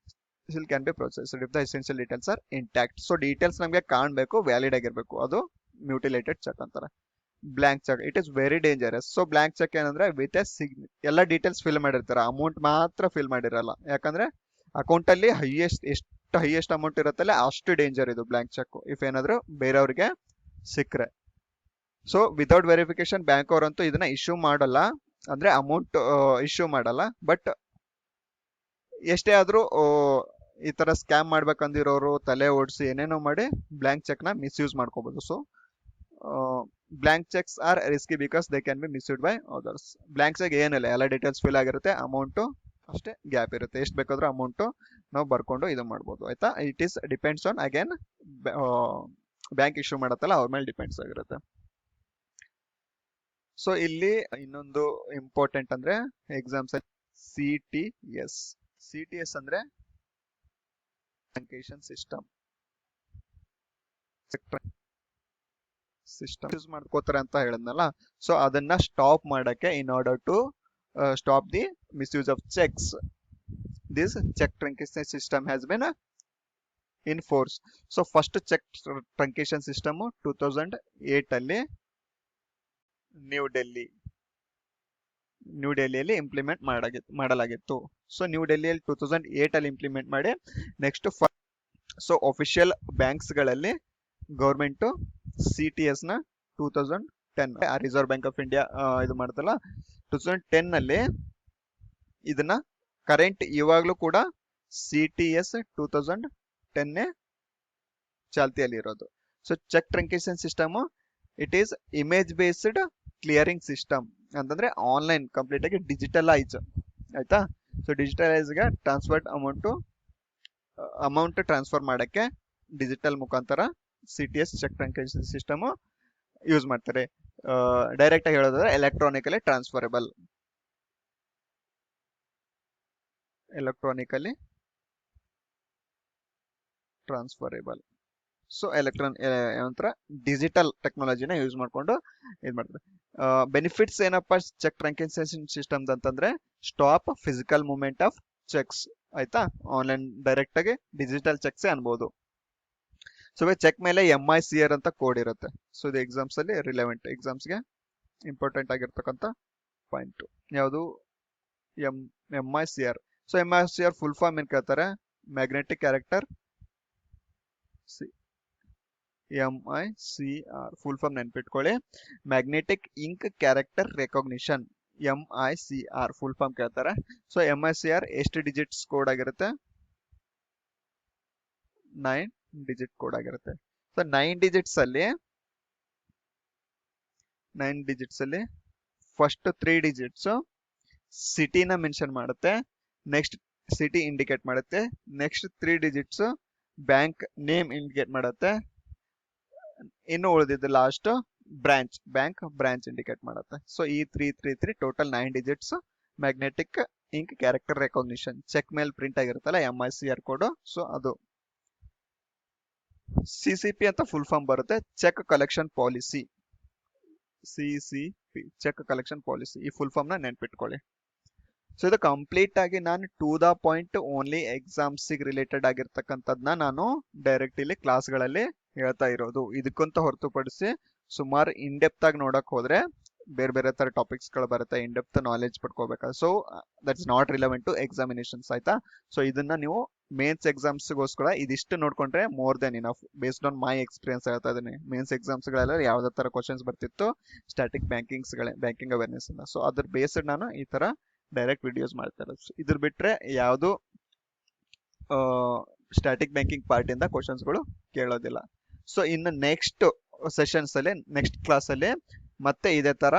can be processed if the essential details are intact. So details ನಮಗೆ ಕಾಣಬೇಕು, ವ್ಯಾಲಿಡ್ ಆಗಿರ್ಬೇಕು, ಅದು ಮ್ಯೂಟಿಲೇಟೆಡ್ ಚೆಕ್ ಅಂತಾರೆ. Blank cheque it is very dangerous. So blank cheque ಏನಂದ್ರೆ ವಿತ್ ಎ ಎಲ್ಲ ಡೀಟೇಲ್ಸ್ ಫಿಲ್ ಮಾಡಿರ್ತಾರೆ, ಅಮೌಂಟ್ ಮಾತ್ರ ಫಿಲ್ ಮಾಡಿರಲ್ಲ. ಯಾಕಂದ್ರೆ ಅಕೌಂಟ್ ಅಲ್ಲಿ ಎಷ್ಟು ಹೈಯೆಸ್ಟ್ ಅಮೌಂಟ್ ಇರುತ್ತಲ್ಲ ಅಷ್ಟು ಡೇಂಜರ್ ಇದು ಬ್ಲಾಂಕ್ ಚೆಕ್, ಇಫ್ ಏನಾದ್ರು ಬೇರೆಯವ್ರಿಗೆ ಸಿಕ್ಕರೆ. ಸೊ ವಿತೌಟ್ ವೆರಿಫಿಕೇಶನ್ ಬ್ಯಾಂಕ್ ಅವರಂತೂ ಇದನ್ನ ಇಶ್ಯೂ ಮಾಡಲ್ಲ, ಅಂದ್ರೆ ಅಮೌಂಟ್ ಇಶ್ಯೂ ಮಾಡಲ್ಲ. ಬಟ್ ಎಷ್ಟೇ ಆದ್ರೂ ಈ ತರ ಸ್ಕ್ಯಾಮ್ ಮಾಡ್ಬೇಕಂದಿರೋರು ತಲೆ ಓಡಿಸಿ ಏನೇನೋ ಮಾಡಿ ಬ್ಲಾಂಕ್ ಚೆಕ್ ನ ಮಿಸ್ಯೂಸ್ ಮಾಡ್ಕೋಬಹುದು. So blank cheques are risky because they can be misused by others. Blank cheque ಏನಿಲ್ಲ, ಎಲ್ಲ ಡೀಟೇಲ್ಸ್ ಫಿಲ್ ಆಗಿರುತ್ತೆ, ಅಮೌಂಟ್ ಅಷ್ಟೇ ಗ್ಯಾಪ್ ಇರುತ್ತೆ, ಎಷ್ಟು ಬೇಕಾದ್ರೂ ಅಮೌಂಟ್ ನಾವು ಬರ್ಕೊಂಡು ಇದು ಮಾಡ್ಬೋದು, ಆಯ್ತಾ. It is depends on again bank issue ಮಾಡತ್ತಲ್ಲ ಅವ್ರ ಮೇಲೆ ಡಿಪೆಂಡ್ಸ್ ಆಗಿರುತ್ತೆ. ಸೊ ಇಲ್ಲಿ ಇನ್ನೊಂದು ಇಂಪಾರ್ಟೆಂಟ್ ಅಂದ್ರೆ ಎಕ್ಸಾಮ್ಸ್ CTS. CTS ಅಂದ್ರೆ ಟ್ರಂಕೇಶನ್ ಸಿಸ್ಟಮ್ ಯೂಸ್ ಮಾಡ್ಕೋತಾರೆ ಅಂತ ಹೇಳಿದ್ನಲ್ಲ. ಸೊ ಅದನ್ನ ಸ್ಟಾಪ್ ಮಾಡಕ್ಕೆ, in order to stop the misuse of cheques, this cheque truncation system has been in force. So first cheque truncation system 2008 ಅಲ್ಲಿ ನ್ಯೂ ನ್ಯೂ ಡೆಲ್ಲಿಯಲ್ಲಿ implement ಮಾಡಲಾಗಿತ್ತು. So new ಡೆಲ್ಲಿಯಲ್ಲಿ 2008 ಅಲ್ಲಿ ಇಂಪ್ಲಿಮೆಂಟ್ ಮಾಡಿ ನೆಕ್ಸ್ಟ್ ಸೊ ಅಫಿಷಿಯಲ್ ಬ್ಯಾಂಕ್ಸ್ಗಳಲ್ಲಿ government CTS ನ 2010 reserve bank of India ಇದು ಮಾಡ್ತಲ್ಲ 2010 ಅಲ್ಲಿ ಇದನ್ನ ಕರೆಂಟ್ ಇವಾಗ್ಲೂ ಕೂಡ CTS 2010 ಚಾಲ್ತಿಯಲ್ಲಿ ಇರೋದು. So cheque truncation system it is image based clearing system ಅಂತಂದ್ರೆ ಆನ್ಲೈನ್ ಕಂಪ್ಲೀಟ್ ಆಗಿ ಡಿಜಿಟಲೈಸ್ ಆಯ್ತಾ. ಸೊ ಡಿಜಿಟಲೈಸ್ಗೆ ಅಮೌಂಟ್ ಟ್ರಾನ್ಸ್ಫರ್ ಮಾಡಕ್ಕೆ ಡಿಜಿಟಲ್ ಮುಖಾಂತರ CTS cheque truncation system use ಮಾಡ್ತಾರೆ. ಡೈರೆಕ್ಟ್ ಆಗಿ ಹೇಳೋದಾದ್ರೆ ಎಲೆಕ್ಟ್ರಾನಿಕಲಿ ಟ್ರಾನ್ಸ್ಫರಬಲ್ ಸೊ ಒಂಥರ ಡಿಜಿಟಲ್ ಟೆಕ್ನಾಲಜಿನ ಯೂಸ್ ಮಾಡ್ಕೊಂಡು ಇದು ಮಾಡ್ತಾರೆ. ಬೆನಿಫಿಟ್ಸ್ ಏನಪ್ಪಾ ಚೆಕ್ ಟ್ರಂಕೇಶನ್ ಸಿಸ್ಟಮ್ ಅಂತಂದ್ರೆ stop physical movement of cheques ಆಯ್ತಾ. ಆನ್ಲೈನ್ ಡೈರೆಕ್ಟ್ ಆಗಿ ಡಿಜಿಟಲ್ ಚೆಕ್ಸ್ ಅನ್ಬೋದು. ಸೊ ಚೆಕ್ ಮೇಲೆ MICR ಅಂತ ಕೋಡ್ ಇರುತ್ತೆ. ಸೊ ಇದು ಎಕ್ಸಾಮ್ಸ್ ಅಲ್ಲಿ ರಿಲೆವೆಂಟ್ ಎಕ್ಸಾಮ್ಸ್ಗೆ ಇಂಪಾರ್ಟೆಂಟ್ ಆಗಿರ್ತಕ್ಕಂಥ ಪಾಯಿಂಟ್ ಯಾವುದು MICR. So MICR full form ಏನ್ ಕೇಳ್ತಾರೆ, magnetic character MICR full form ನೆನ್ಪಿಟ್ಕೊಳ್ಳಿ, magnetic ink character recognition MICR full form ಕೇಳ್ತಾರೆ. ಸೊ MICR ಎಷ್ಟು ಡಿಜಿಟ್ಸ್ ಕೋಡ್ ಆಗಿರುತ್ತೆ, 9 ಡಿಜಿಟ್ ಕೋಡ್ ಆಗಿರುತ್ತೆ. ಸೊ 9 ಡಿಜಿಟ್ಸ್ ಅಲ್ಲಿ ಫಸ್ಟ್ 3 ಡಿಜಿಟ್ಸ್ ಸಿಟಿನ ಮೆನ್ಷನ್ ಮಾಡುತ್ತೆ, ನೆಕ್ಸ್ಟ್ ಸಿಟಿ ಇಂಡಿಕೇಟ್ ಮಾಡುತ್ತೆ, next 3 digits bank name indicate ಮಾಡುತ್ತೆ, ಇನ್ನು ಉಳಿದಿದ್ದು ಲಾಸ್ಟ್ ಬ್ಯಾಂಕ್ ಬ್ರಾಂಚ್ ಇಂಡಿಕೇಟ್ ಮಾಡುತ್ತೆ. ಸೊ ಈ 3 total 9 digits magnetic ink character recognition cheque ಮೇಲೆ ಪ್ರಿಂಟ್ ಆಗಿರುತ್ತಲ್ಲ MICR ಕೋಡ್. ಸೊ ಅದು CCP ಅಂತ ಫುಲ್ ಫಾರ್ಮ್ ಬರುತ್ತೆ, cheque collection policy. CCP cheque collection policy ಈ ಫುಲ್ ಫಾರ್ಮ್ ನ ನೆನ್ಪಿಟ್ಕೊಳ್ಳಿ. ಸೊ ಇದು ಕಂಪ್ಲೀಟ್ ಆಗಿ ನಾನು to the point only exams related ಆಗಿರ್ತಕ್ಕಂಥದ್ನ ನಾನು ಡೈರೆಕ್ಟ್ ಇಲ್ಲಿ ಕ್ಲಾಸ್ಗಳಲ್ಲಿ ಹೇಳ್ತಾ ಇರೋದು. ಇದಕ್ಕಂತ ಹೊರತುಪಡಿಸಿ ಸುಮಾರು ಇನ್ ಡೆಪ್ತ್ ಆಗಿ ನೋಡಕ್ ಹೋದ್ರೆ ಬೇರೆ ಬೇರೆ ತರ ಟಾಪಿಕ್ಸ್ ಗಳು ಬರುತ್ತೆ, ಇನ್ ಡೆಪ್ತ್ ನಾಲೆಜ್ ಪಡ್ಕೋಬೇಕಾದ್ರೆ. So that's not relevant to examinations ಆಯ್ತಾ. ಸೊ ಇದನ್ನ ನೀವು ಮೇನ್ಸ್ ಎಕ್ಸಾಮ್ಸ್ಗೋಸ್ಕರ ಇದಿಷ್ಟು ನೋಡ್ಕೊಂಡ್ರೆ more than enough. Based on my experience ಹೇಳ್ತಾ ಇದ್ದೀನಿ. ಮೇನ್ಸ್ ಎಕ್ಸಾಮ್ಸ್ ಗಳೆಲ್ಲ ಯಾವ್ದೇ ತರ ಕ್ವಶನ್ಸ್ ಬರ್ತಿತ್ತು ಸ್ಟ್ಯಾಟಿಕ್ ಬ್ಯಾಂಕಿಂಗ್ ಅವೇರ್ನೆಸ್ ಇಂದ. ಸೊ ಅದ್ರ ಬೇಸ್ಡ್ ನಾನು ಈ ತರ ಡೈರೆಕ್ಟ್ ವಿಡಿಯೋಸ್ ಮಾಡ್ತಾ ಇರೋದು. ಇದ್ರ ಬಿಟ್ರೆ ಯಾವುದು ಸ್ಟ್ಯಾಟಿಕ್ ಬ್ಯಾಂಕಿಂಗ್ ಪಾರ್ಟ್ ಇಂದ ಕ್ವಶನ್ಸ್ ಗಳು ಕೇಳೋದಿಲ್ಲ. ಸೊ ಇನ್ನು ನೆಕ್ಸ್ಟ್ ಸೆಷನ್ಸ್ ಅಲ್ಲಿ ನೆಕ್ಸ್ಟ್ ಕ್ಲಾಸ್ ಅಲ್ಲಿ ಮತ್ತೆ ಇದೇ ತರ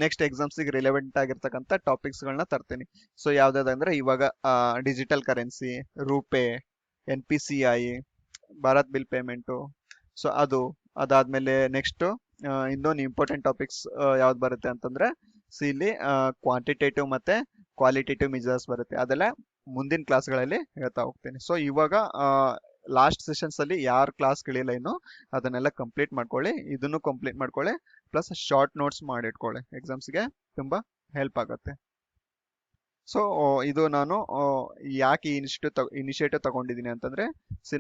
ನೆಕ್ಸ್ಟ್ ಎಕ್ಸಾಮ್ಸ್ ರಿಲೆವೆಂಟ್ ಆಗಿರ್ತಕ್ಕಂಥ ಟಾಪಿಕ್ಸ್ ಗಳನ್ನ ತರ್ತೀನಿ. ಸೊ ಯಾವ್ದಾದಂದ್ರೆ ಇವಾಗ digital currency, RuPay, NPCI, Bharat bill payment. So ಅದಾದ್ಮೇಲೆ ನೆಕ್ಸ್ಟ್ ಇನ್ನೊಂದು ಇಂಪಾರ್ಟೆಂಟ್ ಟಾಪಿಕ್ಸ್ ಯಾವ್ದು ಬರುತ್ತೆ ಅಂತಂದ್ರೆ ಇಲ್ಲಿ ಕ್ವಾಂಟಿಟೇಟಿವ್ ಮತ್ತೆ ಕ್ವಾಲಿಟೇಟಿವ್ ಮೆಜರ್ಸ್ ಬರುತ್ತೆ. ಅದೆಲ್ಲ ಮುಂದಿನ ಕ್ಲಾಸ್ಗಳಲ್ಲಿ ಹೇಳ್ತಾ ಹೋಗ್ತೀನಿ. ಸೊ ಇವಾಗ ಲಾಸ್ಟ್ ಸೆಷನ್ಸ್ ಅಲ್ಲಿ ಯಾರು ಕ್ಲಾಸ್ ಕೇಳಿಲ್ಲ ಇನ್ನು ಅದನ್ನೆಲ್ಲ ಕಂಪ್ಲೀಟ್ ಮಾಡ್ಕೊಳ್ಳಿ, ಇದನ್ನು ಕಂಪ್ಲೀಟ್ ಮಾಡ್ಕೊಳ್ಳಿ, ಪ್ಲಸ್ ಶಾರ್ಟ್ ನೋಟ್ಸ್ ಮಾಡಿಟ್ಕೊಳ್ಳಿ, ಎಕ್ಸಾಮ್ಸ್ಗೆ ತುಂಬಾ ಹೆಲ್ಪ್ ಆಗುತ್ತೆ. ಸೊ ಇದು ನಾನು ಯಾಕೆ ಇನಿಷಿಯೇಟಿವ್ ತಗೊಂಡಿದ್ದೀನಿ ಅಂತಂದ್ರೆ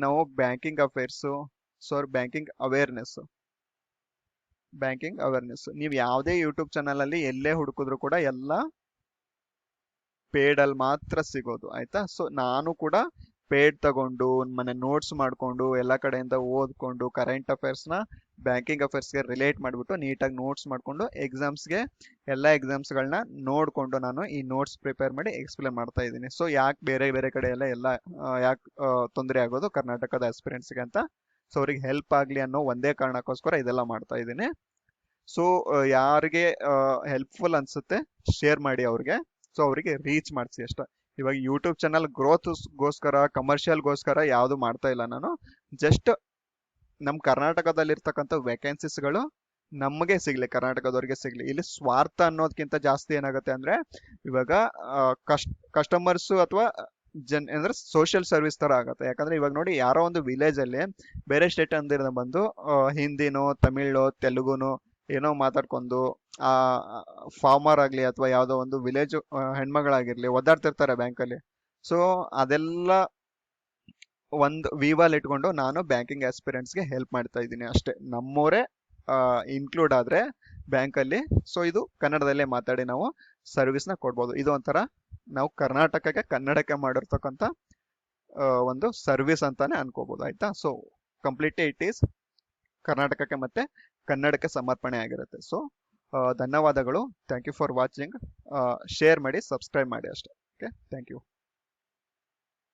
ನಾವು ಬ್ಯಾಂಕಿಂಗ್ ಅಫೇರ್ಸ್, ಬ್ಯಾಂಕಿಂಗ್ ಅವೇರ್ನೆಸ್ ನೀವು ಯಾವುದೇ ಯೂಟ್ಯೂಬ್ ಚಾನಲ್ ಅಲ್ಲಿ ಎಲ್ಲೇ ಹುಡುಕಿದ್ರು ಕೂಡ ಎಲ್ಲ ಪೇಡ್ ಅಲ್ಲಿ ಮಾತ್ರ ಸಿಗೋದು ಆಯ್ತಾ. ಸೊ ನಾನು ಕೂಡ ಪೇಡ್ ತಗೊಂಡು ಮನೆ ನೋಟ್ಸ್ ಮಾಡ್ಕೊಂಡು ಎಲ್ಲ ಕಡೆಯಿಂದ ಓದ್ಕೊಂಡು ಕರೆಂಟ್ ಅಫೇರ್ಸ್ ನ ಬ್ಯಾಂಕಿಂಗ್ ಅಫೇರ್ಸ್ಗೆ ರಿಲೇಟ್ ಮಾಡಿಬಿಟ್ಟು ನೀಟಾಗಿ ನೋಟ್ಸ್ ಮಾಡ್ಕೊಂಡು ಎಲ್ಲ ಎಕ್ಸಾಮ್ಸ್ಗಳನ್ನ ನೋಡ್ಕೊಂಡು ನಾನು ಈ ನೋಟ್ಸ್ ಪ್ರಿಪೇರ್ ಮಾಡಿ ಎಕ್ಸ್ಪ್ಲೇನ್ ಮಾಡ್ತಾ ಇದ್ದೀನಿ. ಸೊ ಯಾಕೆ ಬೇರೆ ಕಡೆ ಎಲ್ಲ ಯಾಕೆ ತೊಂದರೆ ಆಗೋದು ಕರ್ನಾಟಕದ ಆಸ್ಪಿರೆಂಟ್ಸ್ಗೆ ಅಂತ. ಸೊ ಅವ್ರಿಗೆ ಹೆಲ್ಪ್ ಆಗ್ಲಿ ಅನ್ನೋ ಒಂದೇ ಕಾರಣಕ್ಕೋಸ್ಕರ ಇದೆಲ್ಲ ಮಾಡ್ತಾ ಇದ್ದೀನಿ. ಸೊ ಯಾರಿಗೆ ಹೆಲ್ಪ್ಫುಲ್ ಅನ್ಸುತ್ತೆ ಶೇರ್ ಮಾಡಿ ಅವ್ರಿಗೆ. ಸೊ ಅವರಿಗೆ ರೀಚ್ ಮಾಡಿಸಿ ಅಷ್ಟೇ. ಇವಾಗ ಯೂಟ್ಯೂಬ್ ಚಾನಲ್ ಗ್ರೋತ್ಗೋಸ್ಕರ ಕಮರ್ಷಿಯಲ್ಗೋಸ್ಕರ ಯಾವುದು ಮಾಡ್ತಾ ಇಲ್ಲ ನಾನು. ಜಸ್ಟ್ ನಮ್ಮ ಕರ್ನಾಟಕದಲ್ಲಿರ್ತಕ್ಕಂಥ ವೇಕೆನ್ಸೀಸ್ಗಳು ನಮಗೆ ಸಿಗ್ಲಿ, ಕರ್ನಾಟಕದವ್ರಿಗೆ ಸಿಗ್ಲಿ. ಇಲ್ಲಿ ಸ್ವಾರ್ಥ ಅನ್ನೋದಕ್ಕಿಂತ ಜಾಸ್ತಿ ಏನಾಗುತ್ತೆ ಅಂದ್ರೆ ಇವಾಗ ಕಸ್ಟಮರ್ಸ್ ಅಥವಾ ಅಂದ್ರೆ ಸೋಷಿಯಲ್ ಸರ್ವಿಸ್ ತರ ಆಗುತ್ತೆ. ಯಾಕಂದ್ರೆ ಇವಾಗ ನೋಡಿ ಯಾರೋ ಒಂದು ವಿಲೇಜ್ ಅಲ್ಲಿ ಬೇರೆ ಸ್ಟೇಟ್ ಅಂದಿರ ಬಂದು ಹಿಂದಿನೋ ತಮಿಳೋ ತೆಲುಗುನೋ ಏನೋ ಮಾತಾಡ್ಕೊಂಡು ಆ ಫಾರ್ಮರ್ ಆಗ್ಲಿ ಅಥವಾ ಯಾವ್ದೋ ಒಂದು ವಿಲೇಜ್ ಹೆಣ್ಮಗಳಾಗಿರ್ಲಿ ಒದ್ದಾಡ್ತಿರ್ತಾರೆ ಬ್ಯಾಂಕಲ್ಲಿ. ಸೊ ಅದೆಲ್ಲ ಒಂದು ವಿವಾಲ್ ಇಟ್ಕೊಂಡು ನಾನು ಬ್ಯಾಂಕಿಂಗ್ ಆಸ್ಪಿರೆಂಟ್ಸ್ಗೆ ಹೆಲ್ಪ್ ಮಾಡ್ತಾ ಇದ್ದೀನಿ ಅಷ್ಟೇ. ನಮ್ಮವರೇ ಇನ್ಕ್ಲೂಡ್ ಆದ್ರೆ ಬ್ಯಾಂಕಲ್ಲಿ. ಸೊ ಇದು ಕನ್ನಡದಲ್ಲೇ ಮಾತಾಡಿ ನಾವು ಸರ್ವಿಸ್ನ ಕೊಡ್ಬೋದು. ಇದು ಒಂಥರ ನಾವು ಕರ್ನಾಟಕಕ್ಕೆ ಕನ್ನಡಕ್ಕೆ ಮಾಡಿರ್ತಕ್ಕಂಥ ಒಂದು ಸರ್ವಿಸ್ ಅಂತಾನೆ ಅನ್ಕೋಬಹುದು. ಆಯ್ತಾ? ಸೊ ಕಂಪ್ಲೀಟ್ಲಿ ಇಟ್ ಈಸ್ ಕರ್ನಾಟಕಕ್ಕೆ ಮತ್ತೆ ಕನ್ನಡಕ್ಕೆ ಸಮರ್ಪಣೆ ಆಗಿರುತ್ತೆ. ಸೊ ಧನ್ಯವಾದಗಳು. Thank you for watching. Share ಮಾಡಿ, ಸಬ್ಸ್ಕ್ರೈಬ್ ಮಾಡಿ ಅಷ್ಟೇ. Okay, thank you.